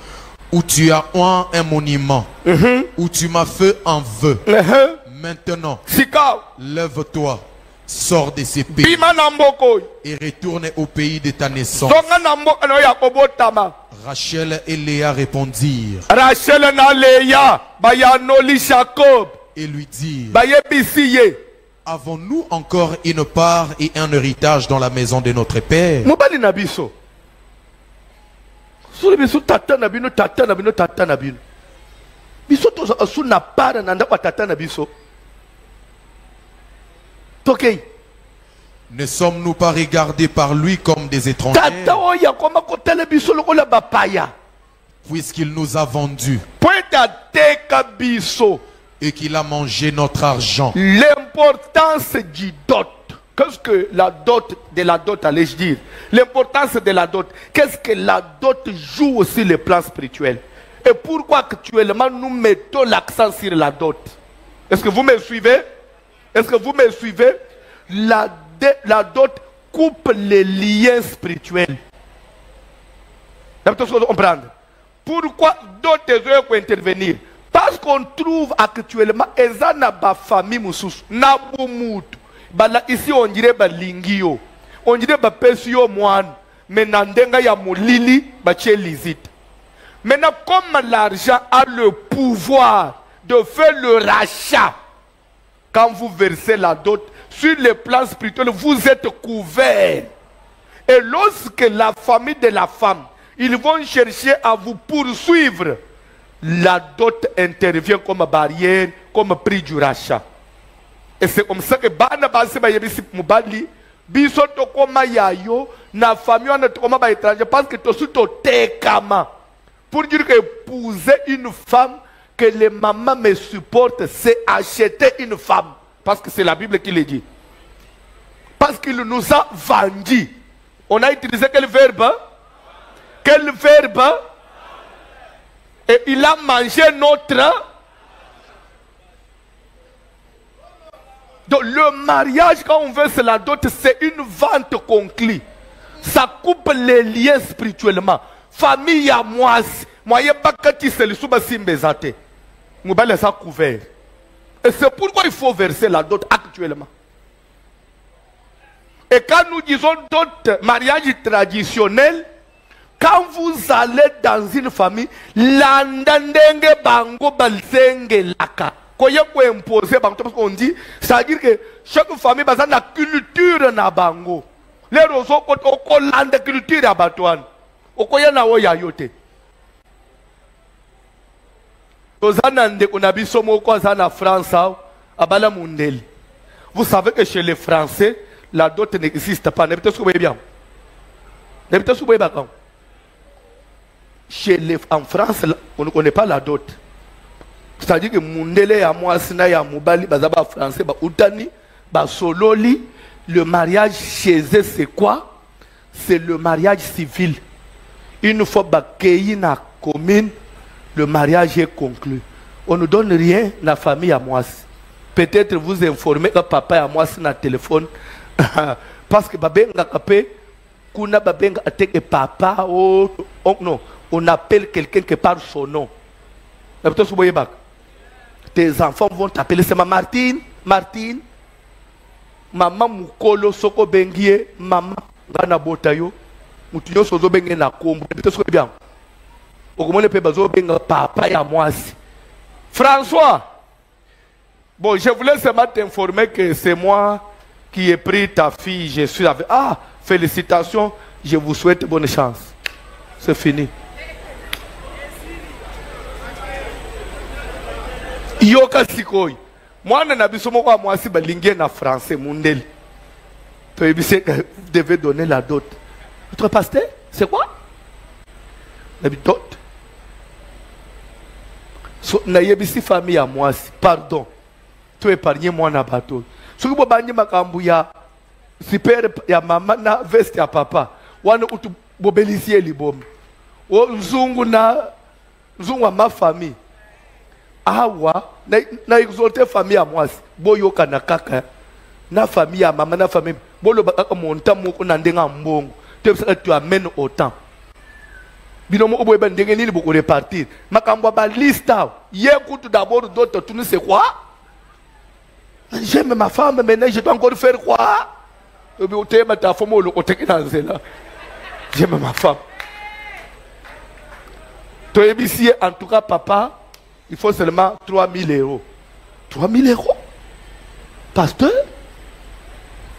où tu as oint un monument, où tu m'as fait un vœu. Maintenant, Sika lève-toi, sors de ces pays bima na mboko et retourne au pays de ta naissance. zonga na mboka na ya kobotama. Rachel et Léa répondirent Rachel na Leya bayanoli Jacob et lui dirent, bayebisi ye. avons-nous encore une part et un héritage dans la maison de notre père? Mobali na biso suri biso tata na bino tata na bino tata na bino biso to su na para na ndako tata na biso tokei. Ne sommes-nous pas regardés par lui comme des étrangers, Tata oya koma kotele biso lokola bapaya puisqu'il nous a vendus pointe ateka biso. et qu'il a mangé notre argent? L'importance du dot. Qu'est-ce que la dot de la dot, allais-je dire? L'importance de la dot. Qu'est-ce que la dot joue aussi le plan spirituel? Et pourquoi actuellement nous mettons l'accent sur la dot? Est-ce que vous me suivez? Est-ce que vous me suivez? La dot coupe les liens spirituels. Vous comprendre? Pourquoi dot doit intervenir? Parce qu'on trouve actuellement ezana ba famille mususu na bumutu bala ici on dirait ba lingio on dirait ba pesio moine mais na ndenga ya molili ba lisite. Maintenant comme l'argent a le pouvoir de faire le rachat, quand vous versez la dot sur le plan spirituel vous êtes couvert. Et lorsque la famille de la femme ils vont chercher à vous poursuivre, la dot intervient comme barrière, comme prix du rachat. Et c'est comme ça que bana basi ba yebisi mubali biso to koma yayo na famille on to koma ba étranger parce que to suto tekama pour dire que épouser une femme que les mamans me supportent, c'est acheter une femme parce que c'est la Bible qui le dit. Parce qu'il nous a vendu. On a utilisé quel verbe? Quel verbe? Et il a mangé notre. Donc le mariage, quand on veut, c'est la dot, c'est une vente conclue. Ça coupe les liens spirituellement. Famille à moi, moyen pas que tu sais le souba simbezate. Moubale ça couvert. Et c'est pourquoi il faut verser la dot actuellement. Et quand nous disons dot, mariage traditionnel, quand vous allez dans une famille, l'andandenge bango balsenge laka. Koye ko imposer bango parce qu'on dit, c'est-à-dire que chaque famille a une culture na bango. Les roso ko lande culture ya batouane. Okoya na wo ya yote. Tozana ndeko na biso moko azana France abala mundeli. Vous savez que chez les Français, la dot n'existe pas. N'habitez-vous ce que vous voyez bien? N'habitez-vous ce que vous voyez bien? En France, on ne connaît pas la dot. C'est-à-dire que Mundele à moi, Sina ya Moubali, Bazaba français, ba Outani, ba Sololi, le mariage chez eux, c'est quoi? C'est le mariage civil. Une fois que na commune, le mariage est conclu. On ne donne rien à la famille à moi. Peut-être vous informer que papa à moi c'est un téléphone. Parce que babenga kapé, kuna babenga ateke papa, oh non. On appelle quelqu'un qui parle son nom. Tes enfants vont t'appeler, c'est ma Martine, Martine. Maman Mukolo Soko Bengie, maman Gana Botayo. Mutuyo Sozo Bengue na Kombo. Peut-être que bien. Au moins, le Pébazo Benga papa et à moi. François, Bon, je voulais seulement t'informer que c'est moi qui ai pris ta fille. Je suis avec... Ah, félicitations. Je vous souhaite bonne chance. C'est fini. Yoka Sikoi. Moi, je n'ai pas de na français. Vous devez donner la dot. Votre pasteur, c'est quoi? La dot. So, na yebisi famille à moi, pardon. Tu épargnes moi na bateau. Si vous avez makambu ya super ya maman na veste ya papa, wana utu bobelisie libom. O nzungu na nzungu wa ma famille. Awa na exalter famille à moi, boyoka na kaka na famille ya maman na famille. Bolo baka monta moko na ndenga mbongo. Tu amènes autant. Binomo oboye ba ndenge nini boko repartir. Makambo ba liste yekutu d'abord d'autres tu ne sais quoi? J'aime ma femme maintenant je dois encore faire quoi? J'aime ma femme. En tout cas papa, il faut seulement 3000 euros. 3000 euros? Pasteur?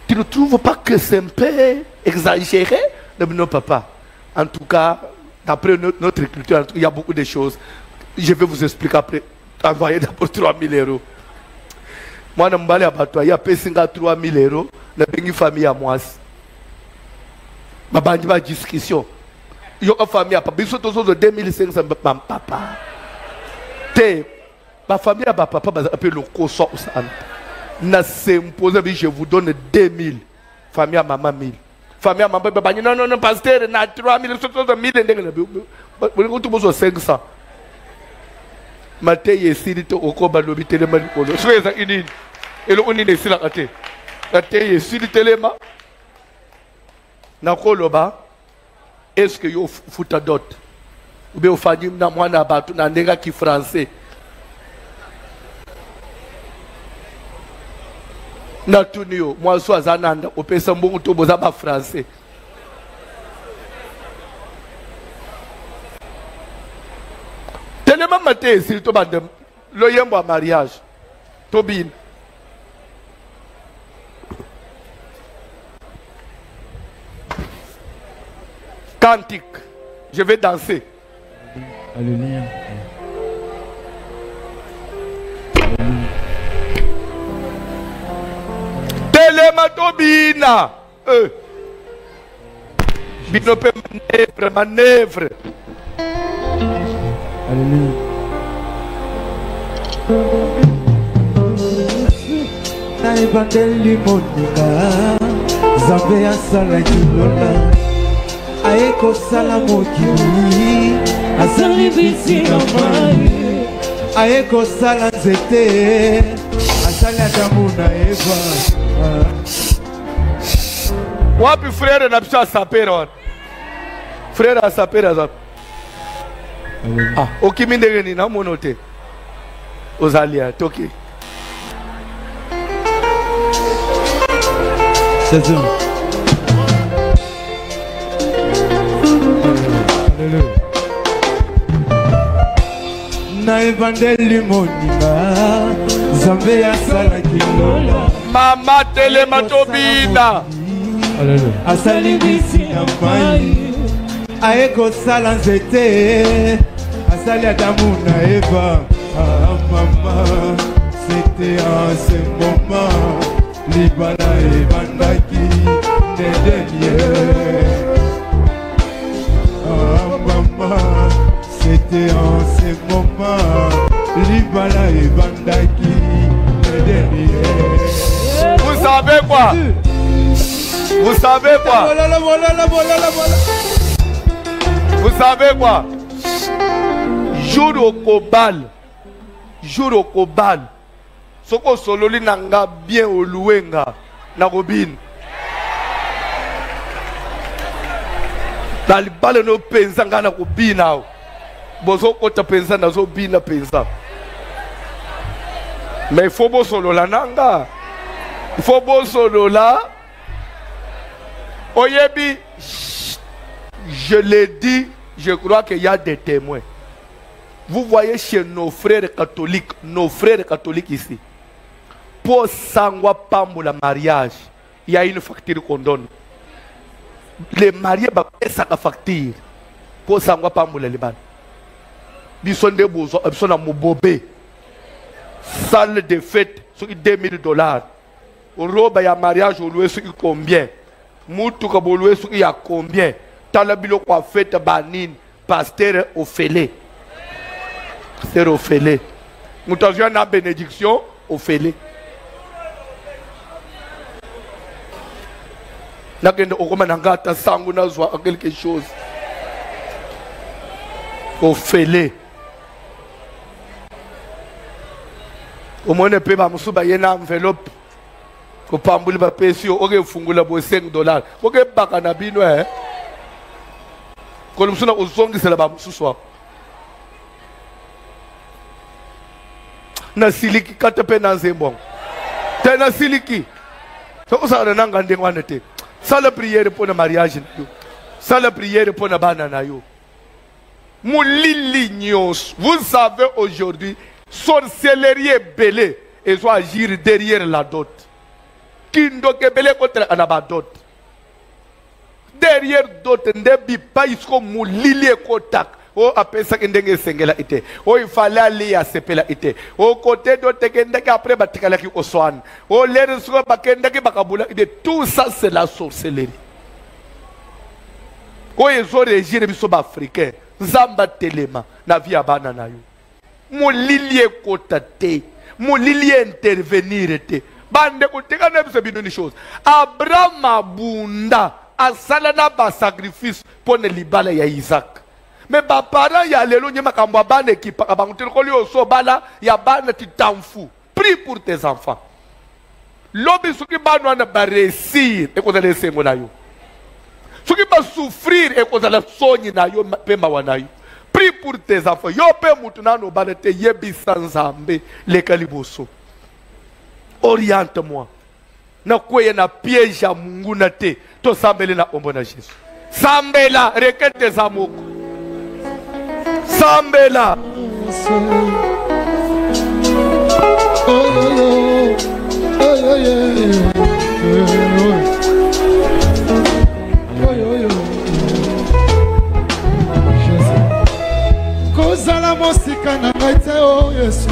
Tu ne trouves pas que c'est un peu exagéré? Non papa. En tout cas, d'après notre culture, il y a beaucoup de choses. Je vais vous expliquer après. Envoyez d'abord 3000 euros. Moi, je suis à Batoua, il y a 3000 euros. Je suis une famille à moi. Je suis en discussion. Il y a une famille à papa. Je suis en 2500 papa. Ma famille à papa, je le coso. Je vous donne 2000. Famille à maman 1000. Famille à maman, non, pasteur, na 3000, 1000, 500. Maté yesilite okoba lobi telema likolo. Soyeza inini. Elo onine sila kate. Maté yesilite telema. Nakoloba. Est-ce que yo futa dot? Ube ofanyi na mwana batu na ndenga ki français. Na tunio mwa so azananda opesa mbongo to boza ba français. Tellement maté s'il te bande le yembo à mariage. Tobin. Cantique. Je vais danser. Alléluia. Tellement Tobina. Binope manœuvre. Alléluia. Naibandeli monika Zambe asala kilola Aeko sala mokili Asali bisi namai Aeko sala nzete Asali Adamu na Eva Wapi frère na biso asapera frère asapera za ah okimi ndenge ni na mono te ozalia toki c'est ça. Alléluia. Na evangeli moninga Zambe asala kilola Mama telema Tobina. Alléluia. Asali bisi na mai Aeko sala nzete Asali Adamu na Eva. Ah maman, c'était en ce moment Libala et Bandaki des derniers. Ah maman, c'était en ce moment Libala et Bandaki des derniers. Vous savez quoi? Vous savez quoi? Vous savez quoi? Jour au Kobal. Jour au Kobal. Soko sololi nanga bien au louenga. Na robine. Dali bale no pensa nga na robina. Bozo kota pensa na zo bina pensa. Mais il faut bo solola nanga. Il faut bo solola. Oyebi, je l'ai dit, je crois qu'il y a des témoins. Vous voyez chez nos frères catholiques ici, pour sangwa pambo la mariage, il y a une facture qu'on donne. Les mariés ba pesa ka facture pour sangwa pambo la liban. Bisonde bozo, bisona mobobé. Salle de fête sur $2000. Robe ya mariage au loué sur combien? Moutou ka bo loué sur ya combien? Talabilo kwa fête banine, pasteur Ophélie. Pasteur Ophélie. Moutou vient na bénédiction Ophélie. Nakende okoma nangata sangu na zwa quelque chose. Ophélie. Au moins, ne peut pas me souvenir d'une enveloppe. Ko pambuli ba pesi o ke fungula bo $5. Ko ke baka na bino ko lumsuna uzongisela ba mususwa. Na siliki katepe na nzembong. Tena siliki. So usana nanga ndengwane te. Sala prière pour le mariage na yo. Sala prière pour na bana na yo. Moulili nyos. Vous savez aujourd'hui sorcellerie est belée et soit agir derrière la dot. Kindo ke belé contre anaba dot. Derrière dot ndebi pa isko moulili kotak. O apesa kendenge sengela ite. O il fallait aller à sepela ite. O côté dot kendeke après batikala ki oswan. O l'air sur bakendeke bakabula ite. Tout ça c'est la sorcellerie. O ezo régir biso ba africain. Zamba telema na via bana na yo. Molili kota te, molili intervenir te. Bande koteka ne bisa bidoni chose. Abraham abunda asala na ba sacrifice pour ne libala ya Isaac. Mais ba parents ya lelo nyema kamba bande ki pa ba ngutelo koli oso bala ya bana ti tanfu. Prie pour tes enfants. Lobi suki banu na ba réussir e ko zale sengo na yo. Suki ba souffrir e ko zale sonyi na yo pemba wanayo. Prie pour tes enfants. Yo pe mutunano balete yebi sanzambe le kaliboso. Oriente-moi. Na kweye na piège ya Mungu na te. To sambele na ombo na Jésus. Sambela rekete za moko. Sambela. Kozala mosika na ngai te o Yesu.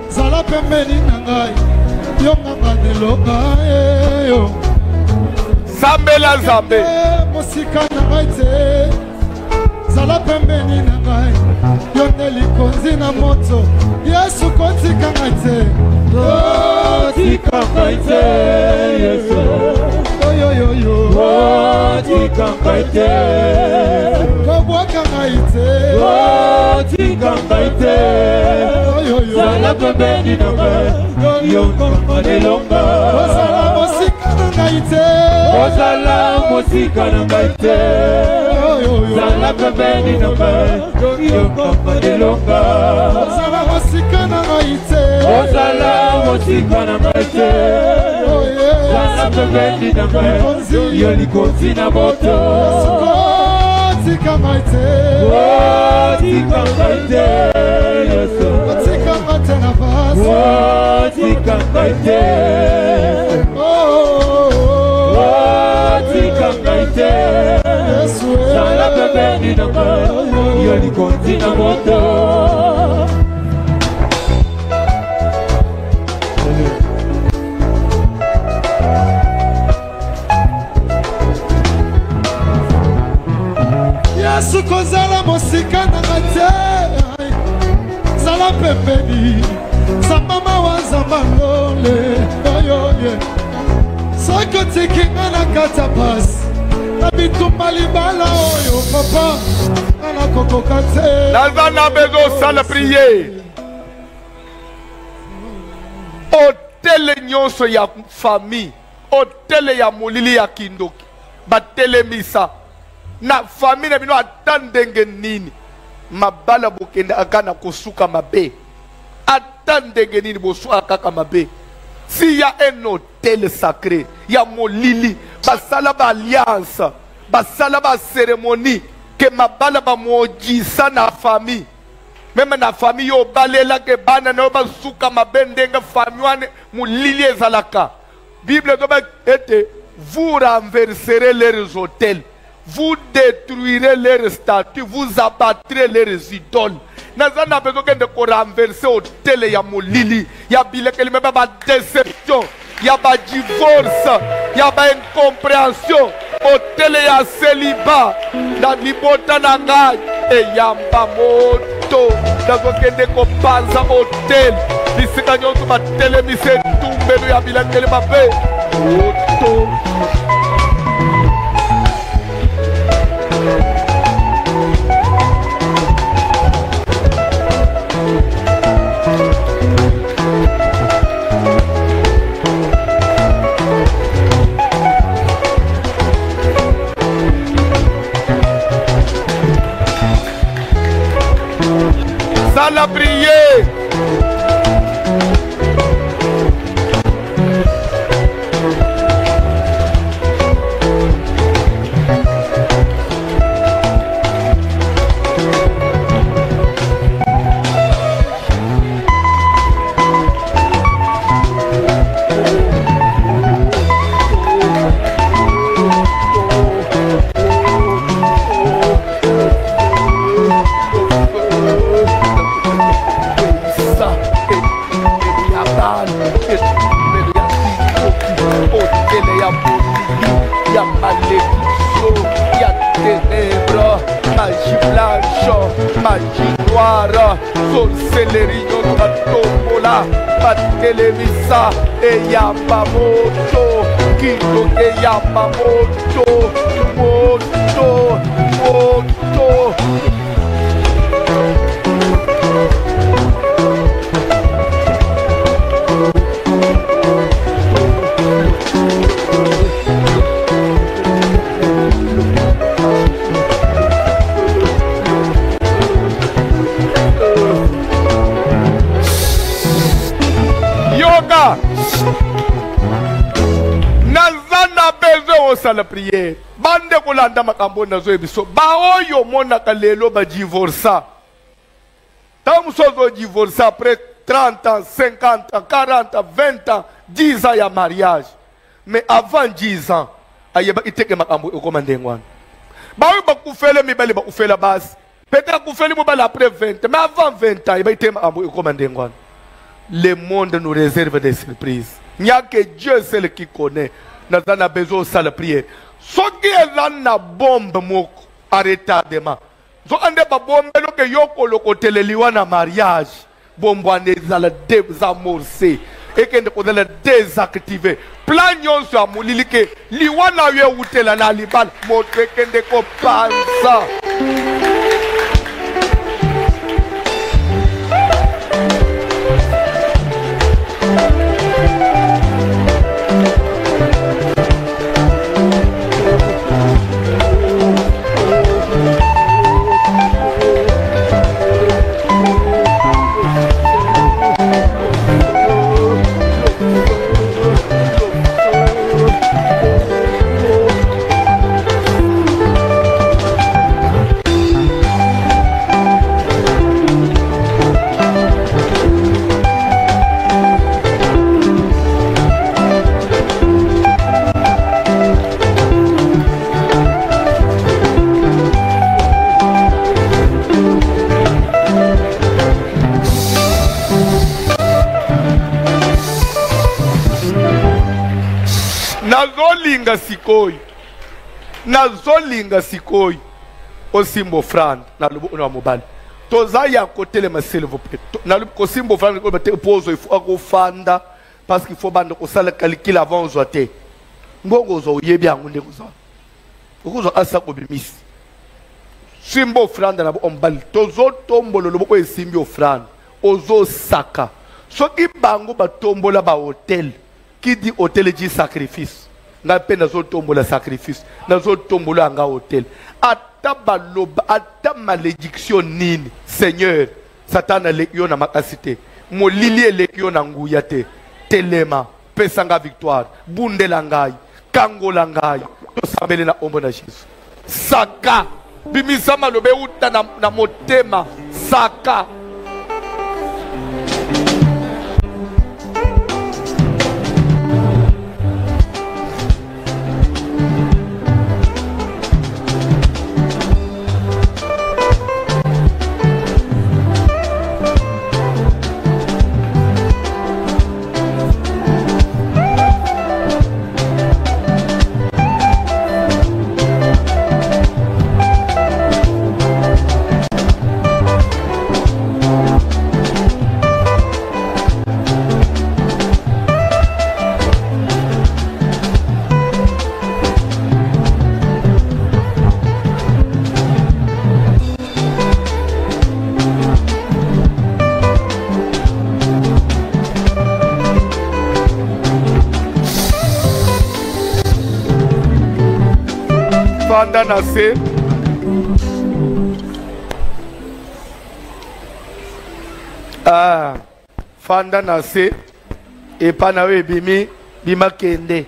Zala pembeni na ngai. Yo nganga nelonga yo. Sambela zambe. Mosika na ngai te. Zala pembeni na ngai. Yo nelikonzi na moto. Yesu kotika ngai te. Kotika ngai te Yesu. Yo yo yo. Kotika ngai te. Kobwaka ngai te. Kotika ngai te. Zala pembeni na ngai. Yo nganga nelonga. Ozala mosika na ngai te. Ozala mosika na ngai te. Zala pembeni na ngai. Yo nganga nelonga. Ozala mosika na ngai te. Ozala mosika na ngai te. Zala pembeni na ngai. Yo likonzi na moto. Kotika ngai te. Kotika ngai te. Kotika ngai te na basi. Kotika ngai te. Kotika ngai te. Zala pembeni na ngai. Yo likonzi na moto. Yesu kozala mosika na ngai te. Zala pembeni. Zamba wazamba lole. Oyoye. Soko tiki na kata pass. Nabitumba libala oyo papa. Ana koko kate. Nalvana bezo sala prier. Hôtel nyonso ya famille. Hôtel ya molili ya kindoki. Batele misa. Na famille na bino atandenge nini. Mabala bokende akana kosuka mabe. Atandenge nini bosuka kaka mabe. S'il y a un hôtel sacré, il y a molili, basala ba alliance, basala ba cérémonie, que mabala ba mojisa na famille. Même na famille yo balela ke bana na ba suka mabendenga famille wane mulili ezalaka. Bible doba ete vous renverserez leurs hôtels, vous détruirez leurs statues, vous abattrez leurs idoles. Nazana besoin de ko renverser hôtel ya mulili, ya bileke même ba déception, ya ba divorce, ya ba incompréhension, hôtel ya célibat, na libota na ngai e yamba moto. Nazokende kopanza hotel bisika nyonso batelemise tumbelo ya bilangele mabe moto. La prière. Magie noire, sorcellerie, non ma tombola, ma télévisa, et Yamamoto, Kito et Yamamoto, moto, moto. Nazana bezo osala prière. Bande kolanda makambo nazo ebiso. Ba oyo monaka lelo ba divorça. Tant sozo divorça après 30 ans, 50 ans, 40 ans, 20 ans, 10 ans ya mariage. Mais avant 10 ans, ayeba iteke makambo okomande ngwana. Ba oyo bakufele mibale bakufela basi. Peut-être kufeli mobile après 20, mais avant 20 ans, ayeba iteke makambo okomande ngwana. Le monde nous réserve des surprises. Il n'y a que Dieu seul qui connaît. Nous avons besoin de la prière. Ce qui est là, na bombe moko à retardement. So ande ba bombe lo ke yoko lo koteleliwa na mariage. Bombo ane zala désamorcer. Et que nous allons désactiver. Plan nyonso ya mulili ke liwana ye utela na libal. Motre kende ko panza. Nazolinga sikoi osimbo frand na lubu na mobile toza ya côté le s'il vous plaît na lubu kosimbo frand ko bate pose il faut akofanda parce qu'il faut bande ko sala calcul avant zote mbongo zo yebi angunde ko zo ko asa ko bimis simbo frand na ombal tozo tombolo lubu ko esimbi frand ozo saka soki bango batombola ba hôtel qui dit hôtel dit sacrifice. Na peine nazo tombola sacrifice, nazo tombola anga hôtel. Ata baloba, ata malédiction nini, Seigneur, Satan a lekio na makasite. Mo lili lekio na nguyate. Telema, pesanga victoire, bunde langai, kango langai. To sambele na ombo na Jésus. Saka, bimisa malobe uta na motema, saka. fanda na se. Ah, fanda na se. Et pas na we bimi bima kende.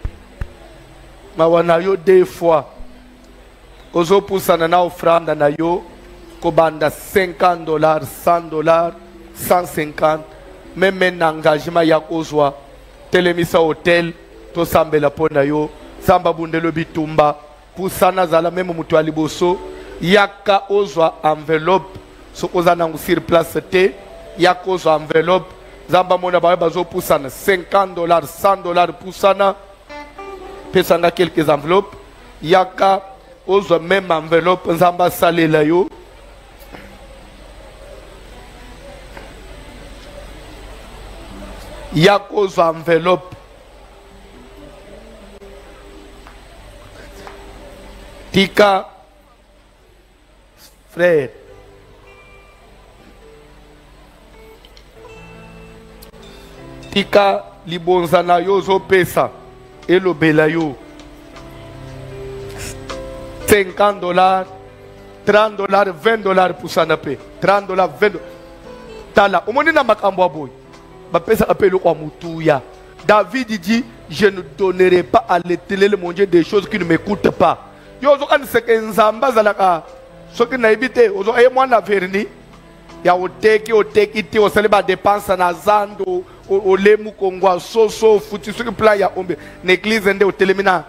Ma wana yo 2 fois. Ozo pusana na offrande na yo. Kobanda $50, $100, 150. Même un engagement ya kozwa. Telemisa hotel. To sambela pona yo. Samba bundelo bitumba. Pusana zala même mutu aliboso. Yaka ozwa enveloppe. So oza nangu sur place te. Yaka ozwa enveloppe. Zamba mona bawe bazo pusana $50, $100 pusana. Pesanga quelques enveloppes. Yaka ozwa même enveloppe. Zamba salela yo. Yaka ozwa enveloppe. Tika frère. Tika libonzana yo zo pesa. Elo bela yo. $50, $30, $20 pour ça nape. $30, $20. Tala. Omoni na makambo boy. Ba pesa appelle kwa mutuya. David dit, je ne donnerai pas à l'Éternel mon Dieu des choses qui ne m'écoutent pas. Yo zo kan seke nzamba zalaka. Soki na ibite ozo e mwana verni. Ya oteki ti osaleba dépense na zando olemu kongwa soso futi soki plan ya ombe. L'église nde otelemina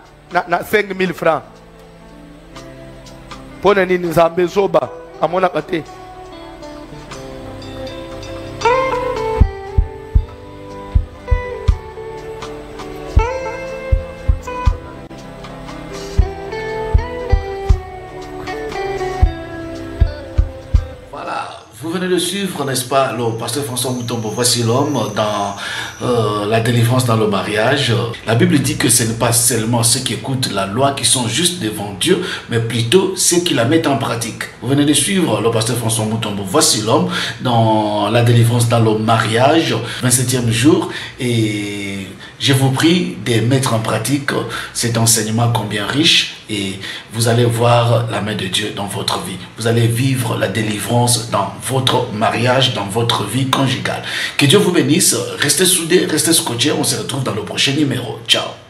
na 5000 francs. Pona nini nzambe zoba amona kate. Vous venez de suivre, n'est-ce pas, le pasteur François Mutombo, voici l'homme dans la délivrance dans le mariage. La Bible dit que ce n'est pas seulement ceux qui écoutent la loi qui sont juste devant Dieu, mais plutôt ceux qui la mettent en pratique. Vous venez de suivre le pasteur François Mutombo, voici l'homme dans la délivrance dans le mariage, 27e jour, et je vous prie de mettre en pratique cet enseignement combien riche et vous allez voir la main de Dieu dans votre vie. Vous allez vivre la délivrance dans votre mariage, dans votre vie conjugale. Que Dieu vous bénisse. Restez soudés, restez scotchés. On se retrouve dans le prochain numéro. Ciao.